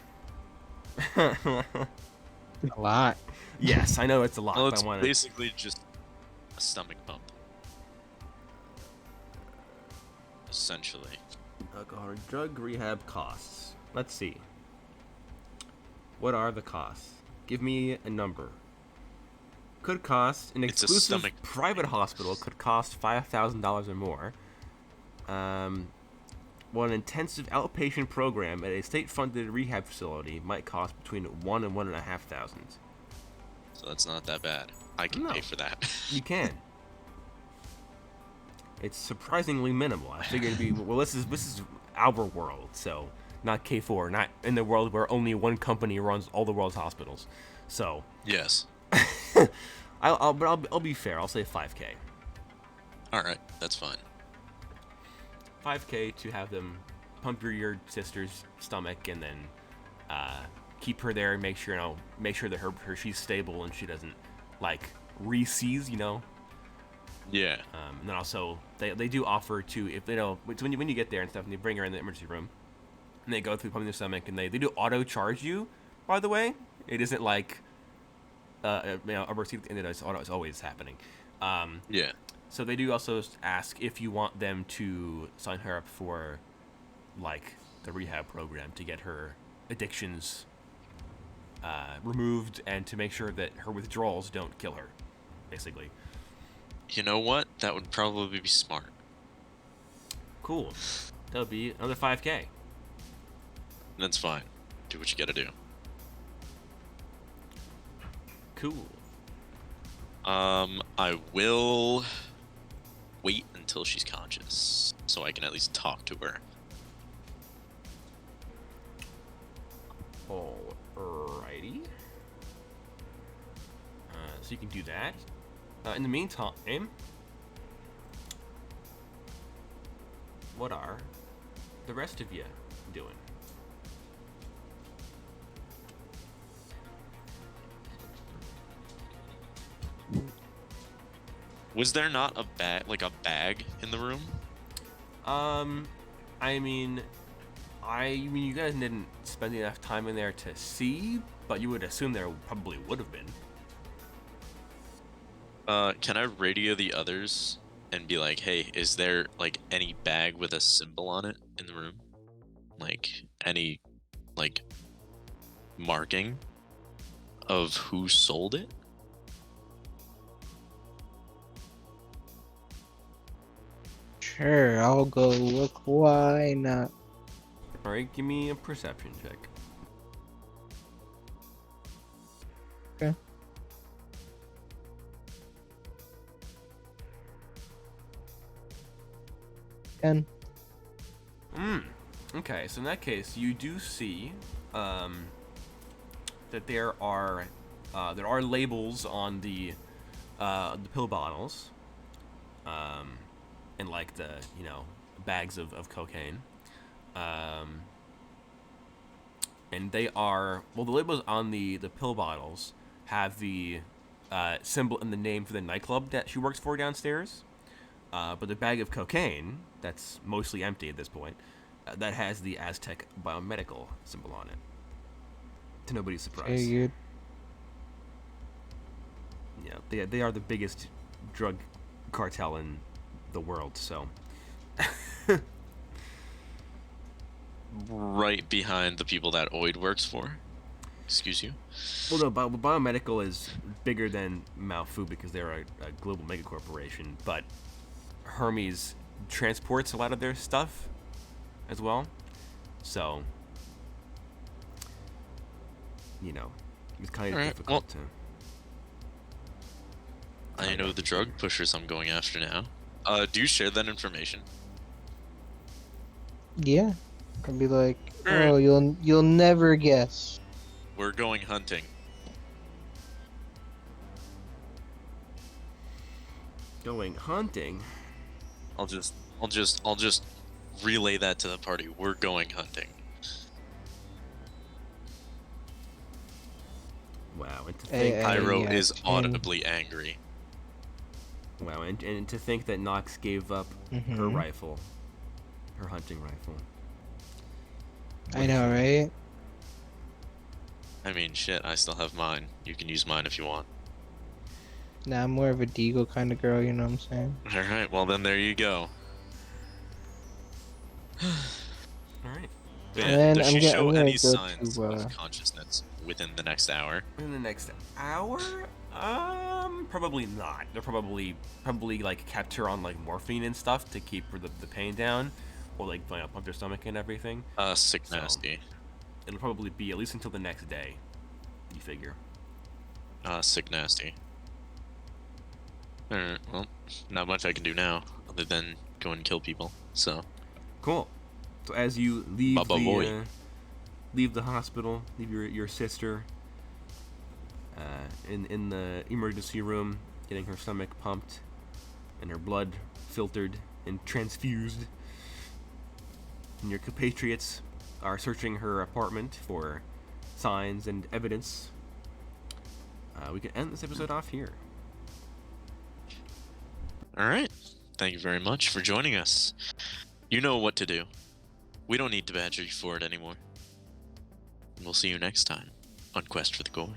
A lot. Yes, I know it's a lot. Well, but it's I want basically just a stomach pump. Essentially. alcohol and drug rehab costs. Let's see. What are the costs? Give me a number. Could cost an It's a exclusive stomach private hospital could cost $5,000 or more. While an intensive outpatient program at a state-funded rehab facility might cost between $1,000 and $1,500. So that's not that bad. I can No. pay for that. You can. It's surprisingly minimal. I figured it'd be well. This is our world, so not K4, not in the world where only one company runs all the world's hospitals. So Yes. I'll be fair. I'll say 5K. Alright, that's fine. 5K to have them pump your sister's stomach and then keep her there and make sure that her she's stable and she doesn't like re-seize, Yeah. And then also they do offer to, if they know when you get there and stuff and they bring her in the emergency room and they go through pumping their stomach and they do auto charge you. By the way, it isn't like a receipt at the end of it. It's always happening. Yeah. So they do also ask if you want them to sign her up for like the rehab program to get her addictions removed and to make sure that her withdrawals don't kill her, basically. You know what? That would probably be smart. Cool. That would be another 5K. That's fine. Do what you gotta do. Cool. I will wait until she's conscious so I can at least talk to her. Alrighty. So you can do that. In the meantime, what are the rest of you doing? Was there not a bag in the room? I mean, you guys didn't spend enough time in there to see, but you would assume there probably would have been. Can I radio the others and be like, hey, is there, like, any bag with a symbol on it in the room? Like, any, like, marking of who sold it? Sure, I'll go look. Why not? Alright, give me a perception check. Okay. Ten. Okay, so in that case, you do see that there are labels on the pill bottles, and like the bags of cocaine, and they are the labels on the pill bottles have the symbol and the name for the nightclub that she works for downstairs, but the bag of cocaine that's mostly empty at this point, that has the Aztech Biomedical symbol on it. To nobody's surprise. Very good. Yeah, they are the biggest drug cartel in the world, so. Right behind the people that Oid works for. Excuse you. Well, no, Biomedical is bigger than Malfu because they're a global mega corporation, but Hermes transports a lot of their stuff as well, so it's kind of difficult to. I know the drug pushers I'm going after now. Do you share that information? Yeah. I'd be like, Alright. oh, you'll never guess. We're going hunting. Going hunting? I'll just relay that to the party. We're going hunting. Wow, and to Hey, think, Pyro yeah, is and- audibly angry. wow, and to think that Nox gave up her Mhm. rifle, her hunting rifle. I know, right? I mean, shit, I still have mine. You can use mine if you want. Nah, I'm more of a Deagle kind of girl, you know what I'm saying? Alright, well then there you go. All right. Yeah, And does I'm she gonna- show I'm gonna any go signs to, of consciousness within the next hour? In the next hour, probably not. They'll probably like kept her on like morphine and stuff to keep her the pain down, or like pump her stomach and everything. Sick So- nasty. It'll probably be at least until the next day. You figure? Sick nasty. Alright, well, not much I can do now, other than go and kill people, so. Cool. So as you leave Baba boy. leave the hospital, leave your sister in the emergency room, getting her stomach pumped and her blood filtered and transfused, and your compatriots are searching her apartment for signs and evidence, we can end this episode off here. Alright, thank you very much for joining us. You know what to do. We don't need to badger you for it anymore. We'll see you next time on Quest for the Core.